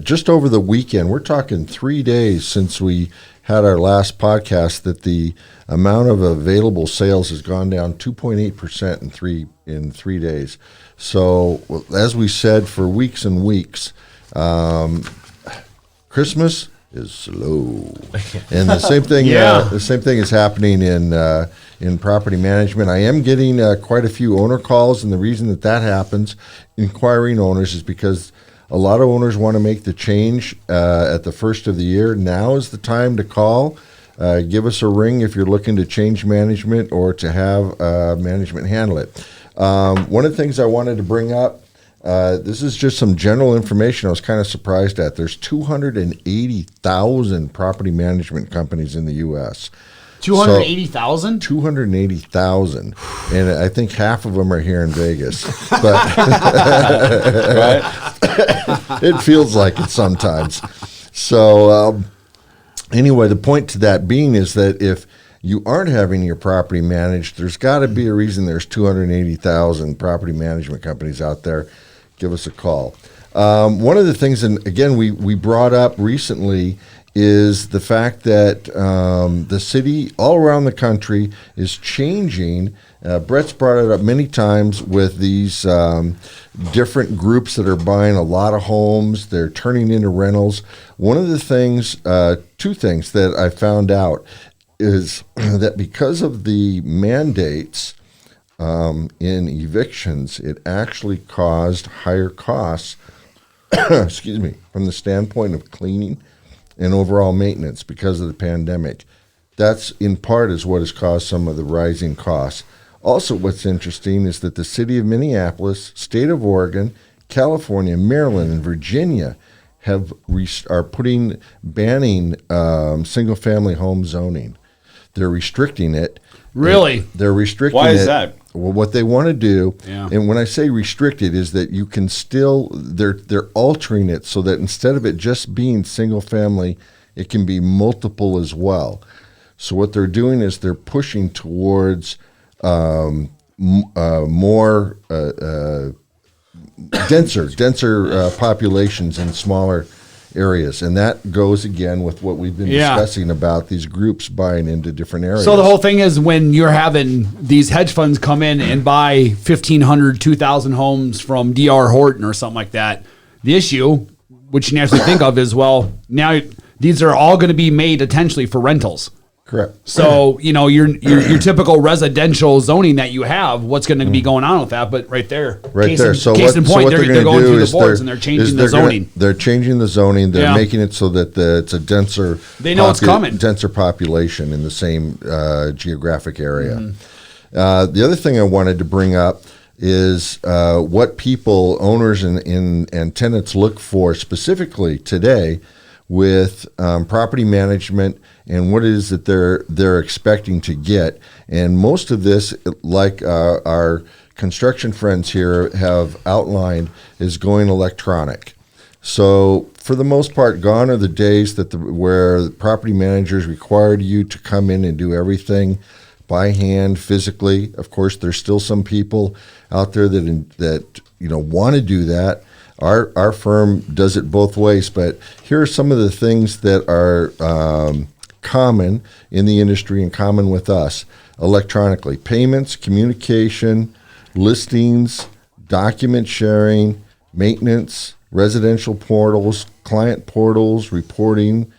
just over the weekend, we're talking 3 days since we had our last podcast, that the amount of available sales has gone down 2.8% in 3 days. So as we said for weeks and weeks, Christmas is slow, and the same thing. The same thing is happening in property management. I am getting quite a few owner calls, and the reason that happens, inquiring owners, is because a lot of owners want to make the change at the first of the year. Now is the time to call. Give us a ring if you're looking to change management or to have management handle it. One of the things I wanted to bring up. This is just some general information I was kind of surprised at. There's 280,000 property management companies in the U.S. 280,000? 280,000. And I think half of them are here in Vegas. But it feels like it sometimes. So anyway, the point to that being is that if you aren't having your property managed, there's got to be a reason there's 280,000 property management companies out there. Give us a call. One of the things, and again, we brought up recently, is the fact that the city all around the country is changing. Bret's brought it up many times with these different groups that are buying a lot of homes. They're turning into rentals. One of the things, 2 things that I found out is that because of the mandates in evictions, it actually caused higher costs, excuse me, from the standpoint of cleaning and overall maintenance because of the pandemic. That's in part is what has caused some of the rising costs. Also, what's interesting is that the city of Minneapolis, state of Oregon, California, Maryland, and Virginia are banning single-family home zoning. They're restricting it. Really? They're restricting it. Why is that? Well, what they want to do, and when I say restricted, is that you can still, they're altering it so that instead of it just being single family, it can be multiple as well. So what they're doing is they're pushing towards more denser populations in smaller areas, and that goes again with what we've been discussing about these groups buying into different areas. So the whole thing is when you're having these hedge funds come in and buy 1,500, 2,000 homes from D.R. Horton or something like that, the issue, which you naturally think of is, well, now these are all going to be made potentially for rentals. Correct. So, your typical residential zoning that you have, what's going to be going on with that? But right there. Right there. So case in point, what they're gonna going do through the is boards and they're changing the zoning. They're changing the zoning. They're making it so that it's a denser. They know it's coming. Denser population in the same geographic area. The other thing I wanted to bring up is what people, owners and tenants look for specifically today with property management and what it is that they're expecting to get. And most of this, like our construction friends here have outlined, is going electronic. So for the most part, gone are the days where the property managers required you to come in and do everything by hand, physically. Of course, there's still some people out there that want to do that. Our firm does it both ways, but here are some of the things that are common in the industry and common with us electronically: payments, communication, listings, document sharing, maintenance, residential portals, client portals, reporting,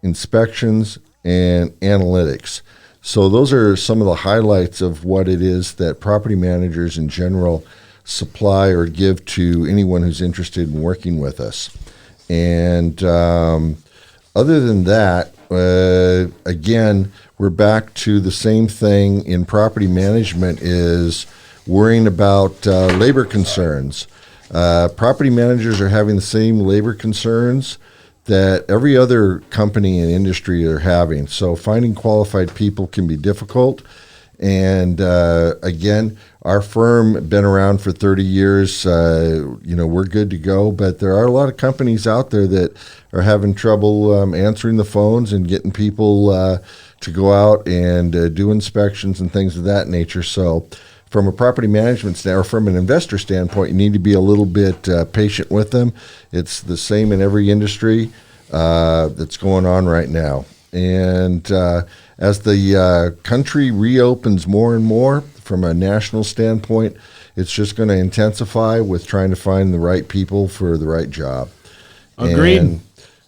inspections, and analytics. So those are some of the highlights of what it is that property managers in general supply or give to anyone who's interested in working with us. And other than that, again, we're back to the same thing in property management, is worrying about labor concerns. Property managers are having the same labor concerns that every other company and industry are having. So finding qualified people can be difficult. And again, our firm been around for 30 years. We're good to go. But there are a lot of companies out there that are having trouble answering the phones and getting people to go out and do inspections and things of that nature. So from a property management standpoint, or from an investor standpoint, you need to be a little bit patient with them. It's the same in every industry that's going on right now. And as the country reopens more and more from a national standpoint, it's just going to intensify with trying to find the right people for the right job. Agreed. And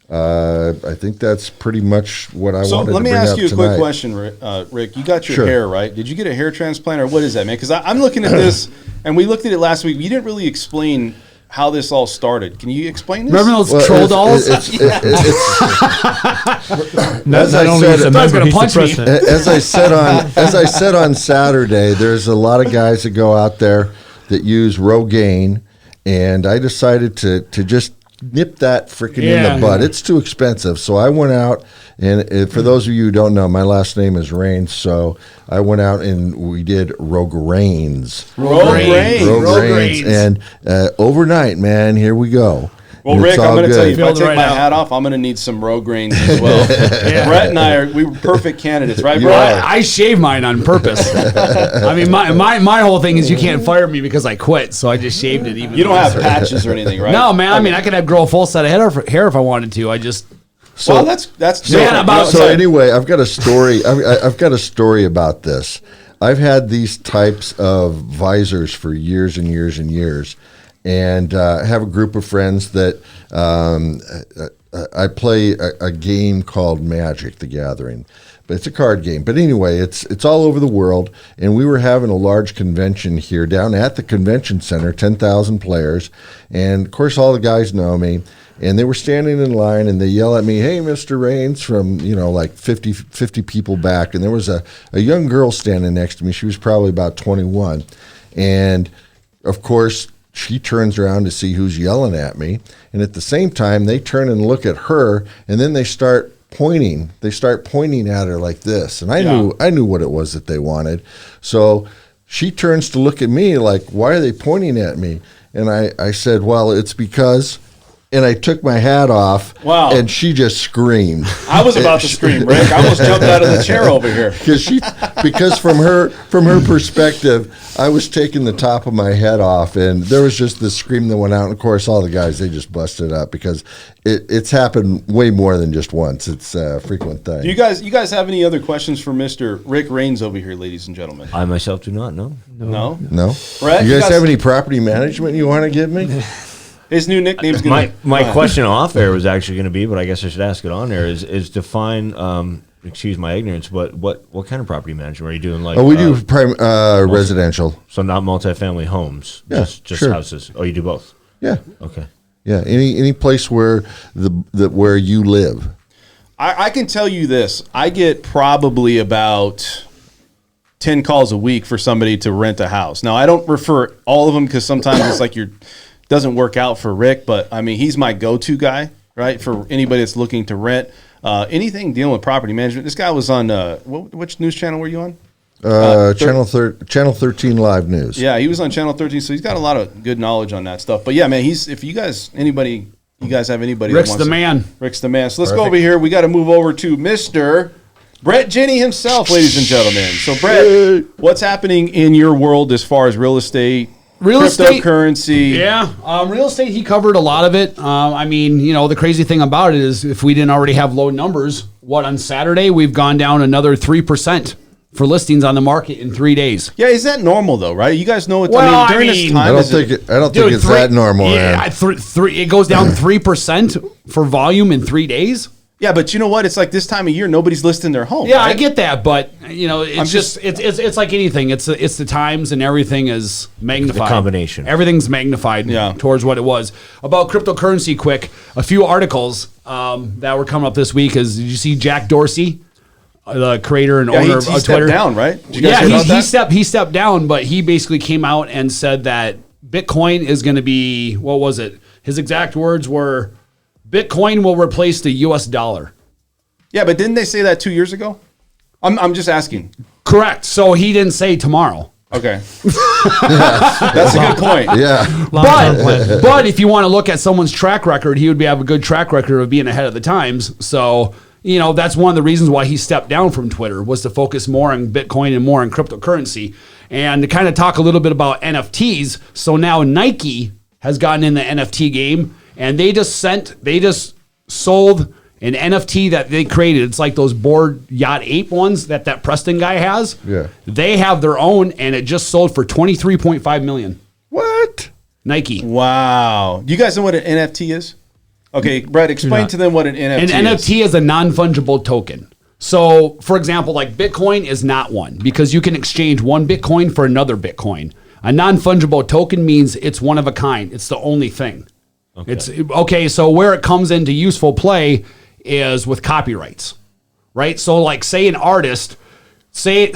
I think that's pretty much what I wanted to bring up. So let me ask you a tonight. quick question, Rick. You got your Sure. hair, right? Did you get a hair transplant, or what is that, man? Because I'm looking at this, and we looked at it last week. You didn't really explain how this all started. Can you explain this? Remember those troll dolls? Not only is a member, he's the president. As I said on Saturday, there's a lot of guys that go out there that use Rogaine, and I decided to just nip that freaking in the bud. It's too expensive. So I went out, and for those of you who don't know, my last name is Rains, so I went out and we did Rogaines. And overnight, man, here we go. Well, And Rick, it's I'm all going to good. tell you, if I Filled take right my out. hat off, I'm going to need some Rogaines as well. Brett and I we were perfect candidates, right, You bro? are. I shave mine on purpose. I mean, my whole thing is you can't fire me because I quit, so I just shaved it. Even You don't though have patches or anything, right? No, man. I mean, I could grow a full set of hair if I wanted to. I just Well, that's Man, about- So anyway, I've got a story. I've got a story about this. I've had these types of visors for years and years and years, and I have a group of friends that I play a game called Magic: The Gathering. But it's a card game. But anyway, it's all over the world, and we were having a large convention here down at the convention center, 10,000 players, and of course all the guys know me. And they were standing in line, and they yell at me, "Hey, Mr. Rains," from, like 50 people back. And there was a young girl standing next to me. She was probably about 21. And, of course, she turns around to see who's yelling at me. And at the same time, they turn and look at her, and then they start pointing. They start pointing at her like this. And I knew what it was that they wanted. So she turns to look at me like, "Why are they pointing at me?" And I said, "Well, it's because..." And I took my hat off, Wow. and she just screamed. I was about to scream, Rick. I almost jumped out of the chair over here. Because from her perspective, I was taking the top of my head off, and there was just this scream that went out. And of course, all the guys, they just busted up because it's happened way more than just once. It's a frequent thing. Do you guys have any other questions for Mr. Rick Rains over here, ladies and gentlemen? I myself do not know. No? No? Brett, you you guys guys- have any property management you want to give me? His new nickname's going My question off air was actually going to be, but I guess I should ask it on air, is define excuse my ignorance, but what kind of property management are you doing? Like, We do residential. so not multifamily homes, Yeah, just sure. houses. Oh, you do both. Yeah, Okay. yeah. Any place where where you live. I can tell you this. I get probably about 10 calls a week for somebody to rent a house. Now, I don't refer all of them because sometimes it's like doesn't work out for Rick, but I mean, he's my go-to guy, right? For anybody that's looking to rent anything dealing with property management. This guy was on, which news channel were you on? Channel 13 Live News. Yeah, he was on Channel 13, so he's got a lot of good knowledge on that stuff. But yeah, man, if you guys have anybody Rick's that the man. Rick's the man. So let's go over here. We got to move over to Mr. Bret Jenny himself, ladies and gentlemen. So Bret, what's happening in your world as far as real estate, cryptocurrency? Yeah, real estate, he covered a lot of it. I mean, the crazy thing about it is if we didn't already have low numbers, on Saturday we've gone down another 3% for listings on the market in 3 days. Yeah, is that normal though, right? You guys know what during this time. I don't think it's that normal. Yeah, it goes down 3% for volume in 3 days. Yeah, but you know what? It's like this time of year, nobody's listing their home. Yeah, right? I get that, but it's like anything. It's the times and everything is magnified. The combination. Everything's magnified towards what it was. About cryptocurrency, quick. A few articles that were coming up this week. Did you see Jack Dorsey, the creator and owner of Twitter? Twitter? Down, right? Did you guys hear about that? He stepped down, but he basically came out and said that Bitcoin is going to be, what was it? His exact words were, Bitcoin will replace the U.S. dollar. Yeah, but didn't they say that 2 years ago? I'm just asking. Correct. So he didn't say tomorrow. Okay. That's a good point. Yeah. But if you want to look at someone's track record, he would have a good track record of being ahead of the times. So, that's one of the reasons why he stepped down from Twitter, was to focus more on Bitcoin and more on cryptocurrency. And to kind of talk a little bit about NFTs. So now Nike has gotten in the NFT game, and they just sold an NFT that they created. It's like those Bored Yacht Ape ones that Preston guy has. Yeah. They have their own, and it just sold for $23.5 million. What? Nike. Wow. Do you guys know what an NFT is? Okay, Brett, explain to them what an NFT is. An NFT is a non-fungible token. So, for example, like Bitcoin is not one, because you can exchange one Bitcoin for another Bitcoin. A non-fungible token means it's one of a kind. It's the only thing. Okay. So where it comes into useful play is with copyrights, right? So like, say an artist, say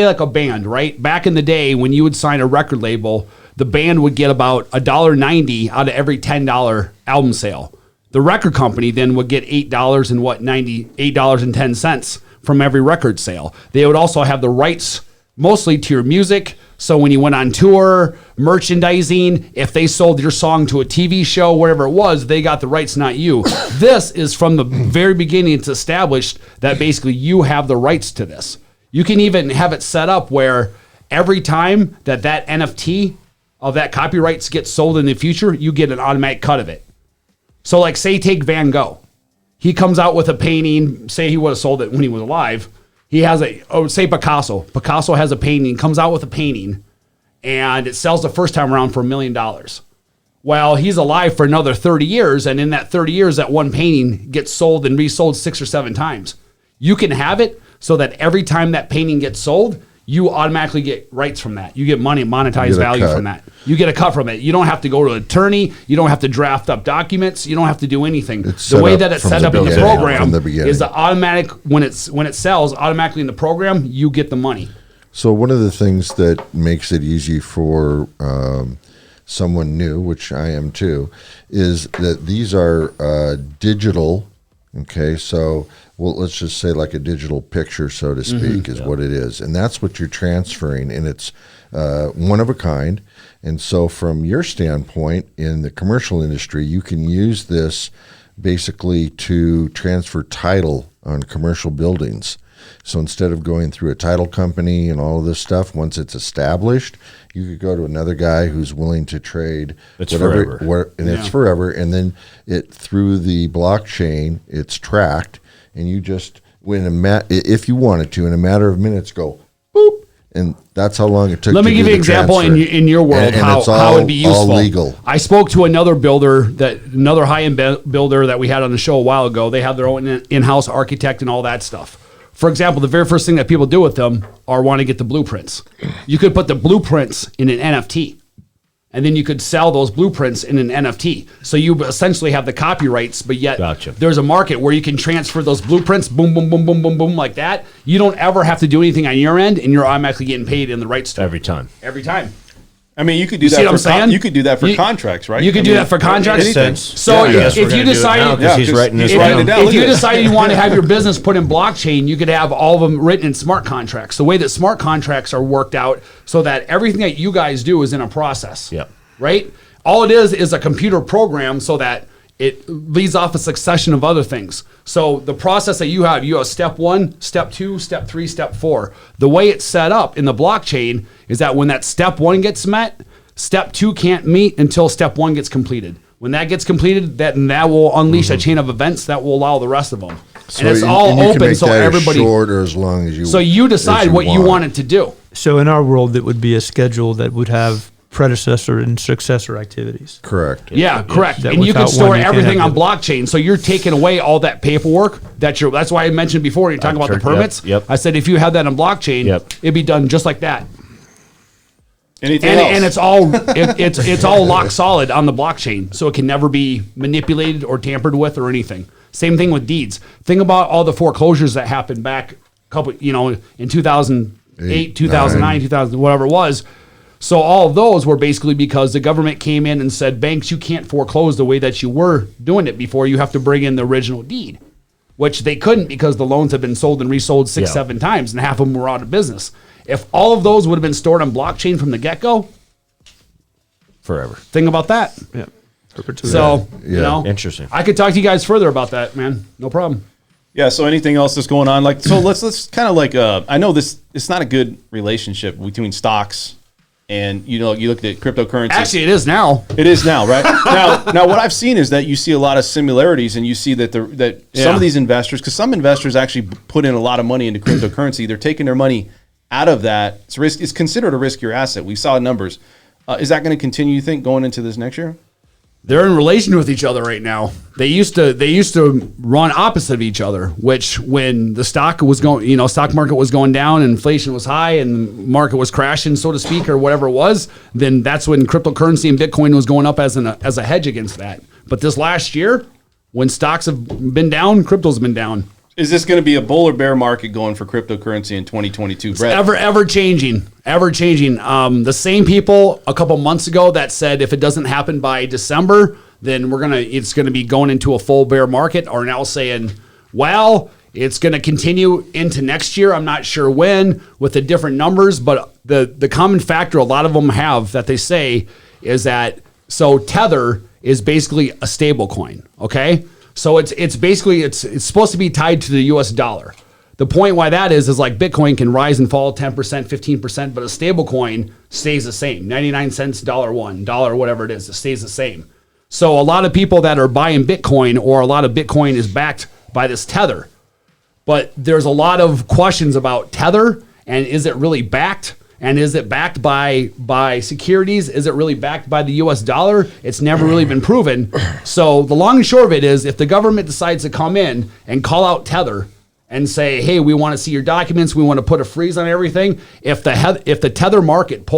like a band, right? Back in the day when you would sign a record label, the band would get about $1.90 out of every $10 album sale. The record company then would get $8.10 from every record sale. They would also have the rights mostly to your music. So when you went on tour, merchandising, if they sold your song to a TV show, whatever it was, they got the rights, not you. This is from the very beginning. It's established that basically you have the rights to this. You can even have it set up where every time that NFT of that copyrights gets sold in the future, you get an automatic cut of it. So like, say take Van Gogh. He comes out with a painting, say he would have sold it when he was alive. He has say Picasso. Picasso has a painting, comes out with a painting, and it sells the first time around for $1 million. Well, he's alive for another 30 years, and in that 30 years, that one painting gets sold and resold 6 or 7 times. You can have it so that every time that painting gets sold, you automatically get rights from that. You get money, monetized value from that. You get a cut from it. You don't have to go to an attorney. You don't have to draft up documents. You don't have to do anything. The way that it's set up in the program is the automatic, when it sells, automatically in the program, you get the money. So one of the things that makes it easy for someone new, which I am too, is that these are digital. Okay, so let's just say like a digital picture, so to speak, is what it is. And that's what you're transferring, and it's one of a kind. And so from your standpoint in the commercial industry, you can use this basically to transfer title on commercial buildings. So instead of going through a title company and all of this stuff, once it's established, you could go to another guy who's willing to trade forever. It's forever. And then through the blockchain, it's tracked, and you just, if you wanted to, in a matter of minutes, go boop, and that's how long it took. Let me give you an example in your world how it would be useful. All legal. I spoke to another builder, another high-end builder that we had on the show a while ago. They have their own in-house architect and all that stuff. for example, the very first thing that people do with them are want to get the blueprints. You could put the blueprints in an NFT, and then you could sell those blueprints in an NFT. So you essentially have the copyrights, but yet there's a market where you can transfer those blueprints, boom, boom, boom, boom, boom, boom, like that. You don't ever have to do anything on your end, and you're automatically getting paid in the rights to every time. Every time. I mean, you could do See that. what I'm saying? You could do that for contracts, right? You could do that for contracts. Anything. So if you decide, he's writing this down. down. if you decide you want to have your business put in blockchain, you could have all of them written in smart contracts. The way that smart contracts are worked out, so that everything that you guys do is in a process. Yep. Right. All it is a computer program, so that it leads off a succession of other things. So the process that you have step 1, step 2, step 3, step 4. The way it's set up in the blockchain is that when that step 1 gets met, step 2 can't meet until step 1 gets completed. When that gets completed, that will unleash a chain of events that will allow the rest of them. So and it's you all can open, make so that as everybody. short or as long as you. So you decide what you want it to do. So in our world, it would be a schedule that would have predecessor and successor activities. Correct. Yeah, correct. That And you can without store one, you can't everything on have blockchain. So you're taking away all that paperwork that's why I mentioned before, you're talking about the permits. Yep. I said if you had that on blockchain, it'd be done just like that. Anything else? And it's all it's all lock solid on the blockchain, so it can never be manipulated or tampered with or anything. Same thing with deeds. Think about all the foreclosures that happened back in 2008, 2009, 2000, whatever it was. So all of those were basically because the government came in and said, banks, you can't foreclose the way that you were doing it before. You have to bring in the original deed, which they couldn't because the loans have been sold and resold 6-7 times, and half of them were out of business. If all of those would have been stored on blockchain from the get-go, forever. think about that. Yeah. So, Interesting. I could talk to you guys further about that, man. No problem. Yeah. So anything else that's going on? So let's kind of like I know it's not a good relationship between stocks and you look at cryptocurrency. Actually, it is now. It is now, right? now what I've seen is that you see a lot of similarities, and you see that some of these investors, because some investors actually put in a lot of money into cryptocurrency, they're taking their money out of that. It's considered a riskier asset. We saw numbers. Is that going to continue, you think, going into this next year? They're in relation with each other right now. They used to run opposite of each other, which when the stock market was going down and inflation was high and the market was crashing, so to speak, or whatever it was, then that's when cryptocurrency and Bitcoin was going up as a hedge against that. But this last year, when stocks have been down, crypto's been down. Is this going to be a bull or bear market going for cryptocurrency in 2022, Bret? Ever changing. The same people a couple months ago that said if it doesn't happen by December, then it's gonna be going into a full bear market, are now saying, well, it's gonna continue into next year. I'm not sure when with the different numbers, but the common factor a lot of them have that they say is that Tether is basically a stable coin. Okay. So it's basically supposed to be tied to the US dollar. The point why that is like Bitcoin can rise and fall 10%, 15%, but a stable coin stays the same. 99 cents, $1, whatever it is, it stays the same. So a lot of people that are buying Bitcoin, or a lot of Bitcoin is backed by this Tether. But there's a lot of questions about Tether, and is it really backed? And is it backed by securities? Is it really backed by the US dollar? It's never really been proven. So the long and short of it is, if the government decides to come in and call out Tether and say, hey, we want to see your documents, we want to put a freeze on everything, if the Tether market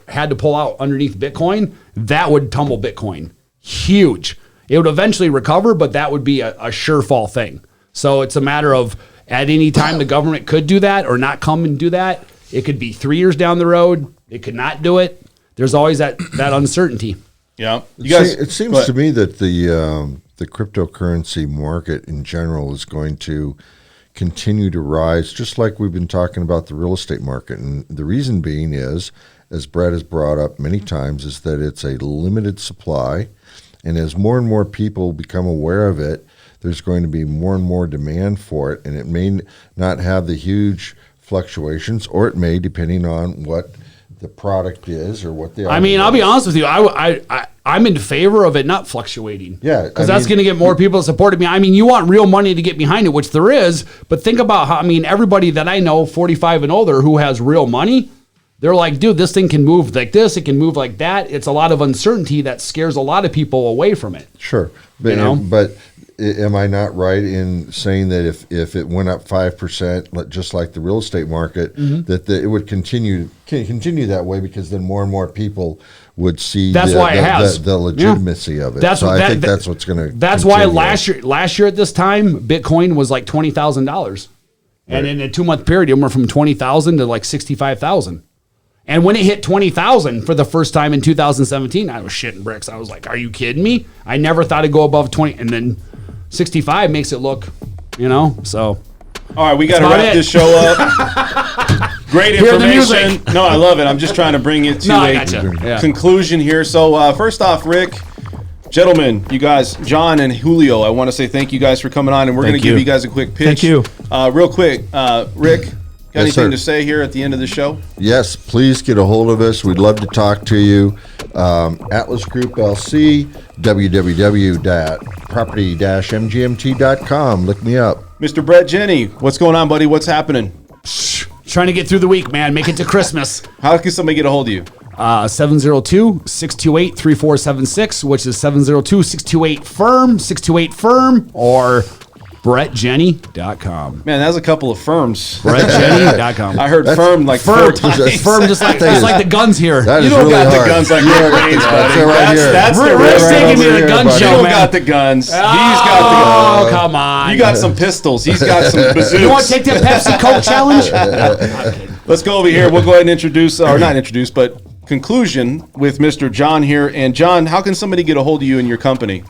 had to pull out underneath Bitcoin, that would tumble Bitcoin. Huge. It would eventually recover, but that would be a sure fall thing. So it's a matter of, at any time the government could do that or not come and do that. It could be 3 years down the road. It could not do it. There's always that uncertainty. Yeah. You guys, it seems to me that the cryptocurrency market in general is going to continue to rise, just like we've been talking about the real estate market. And the reason being is, as Bret has brought up many times, is that it's a limited supply. And as more and more people become aware of it, there's going to be more and more demand for it. And it may not have the huge fluctuations, or it may, depending on what the product is or what the. I mean, I'll be honest with you. I'm in favor of it not fluctuating. Yeah, because that's going to get more people to support it. I mean, you want real money to get behind it, which there is. But think about how. I mean, everybody that I know, 45 and older, who has real money, they're like, dude, this thing can move like this. It can move like that. It's a lot of uncertainty that scares a lot of people away from it. Sure, but, You know? but am I not right in saying that if it went up 5%, just like the real estate market, that it would continue that way, because then more and more people would see That's why it has. the legitimacy of it. That's so what- I think that's what's going to. That's why last year at this time, Bitcoin was like $20,000, and in a 2-month period, it went from 20,000 to like 65,000. And when it hit 20,000 for the first time in 2017, I was shitting bricks. I was like, "Are you kidding me?" I never thought it'd go above 20, and then 65 makes it look, So All right, we got to about wrap it. this show up. Great Hear the information. music. No, I love it. I'm just trying to bring it to No, I a gotcha. Yeah. conclusion here. So first off, Rick, gentlemen, you guys, John and Julio, I want to say thank you guys for coming on, and we're going to give you guys a quick pitch. Thank you. Real quick, Rick, got Yes, anything sir. to say here at the end of the show? Yes, please get a hold of us. We'd love to talk to you. Atlas Group LC, www.property-mgmt.com. Look me up. Mr. Bret Jenny, what's going on, buddy? What's happening? Trying to get through the week, man. Make it to Christmas. How can somebody get a hold of you? 702-628-3476, which is 702-628-FIRM, 628-FIRM, or BretJenny.com. Man, that's a couple of firms. BretJenny.com. I heard firm like four times. Firm, just like the guns here. That You is don't really got hard. the guns like Yeah, Rick Reigns, that's buddy. it right here. That's the Rick's Rick taking me to the here, gun buddy. show, You don't man. got the guns. He's Oh, got the guns. come on. You got some pistols. He's got some bazookas. You want to take that Pepsi Coke challenge? Let's go over here. We'll go ahead and introduce, or not introduce, but conclusion with Mr. John here. And John, how can somebody get a hold of you and your company?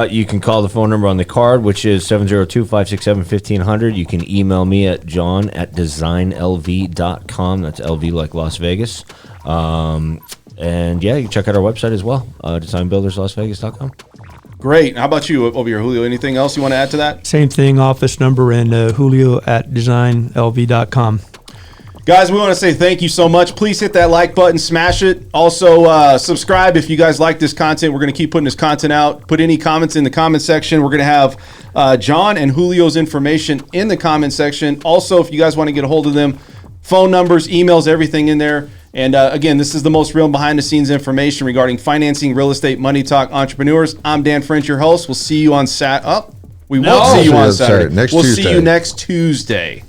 You can call the phone number on the card, which is 702-567-1500. You can email me at john@designlv.com. That's LV like Las Vegas. And yeah, you can check out our website as well, designbuilderslasvegas.com. Great. How about you over here, Julio? Anything else you want to add to that? Same thing, office number, and Julio@designlv.com. Guys, we want to say thank you so much. Please hit that like button, smash it. Also, subscribe if you guys like this content. We're going to keep putting this content out. Put any comments in the comment section. We're going to have John and Julio's information in the comment section. Also, if you guys want to get a hold of them, phone numbers, emails, everything in there. And again, this is the most real behind-the-scenes information regarding financing, real estate, money talk, entrepreneurs. I'm Dan French, your host. We'll see you on Saturday. We won't see you on Saturday. Next we'll Tuesday. see you next Tuesday.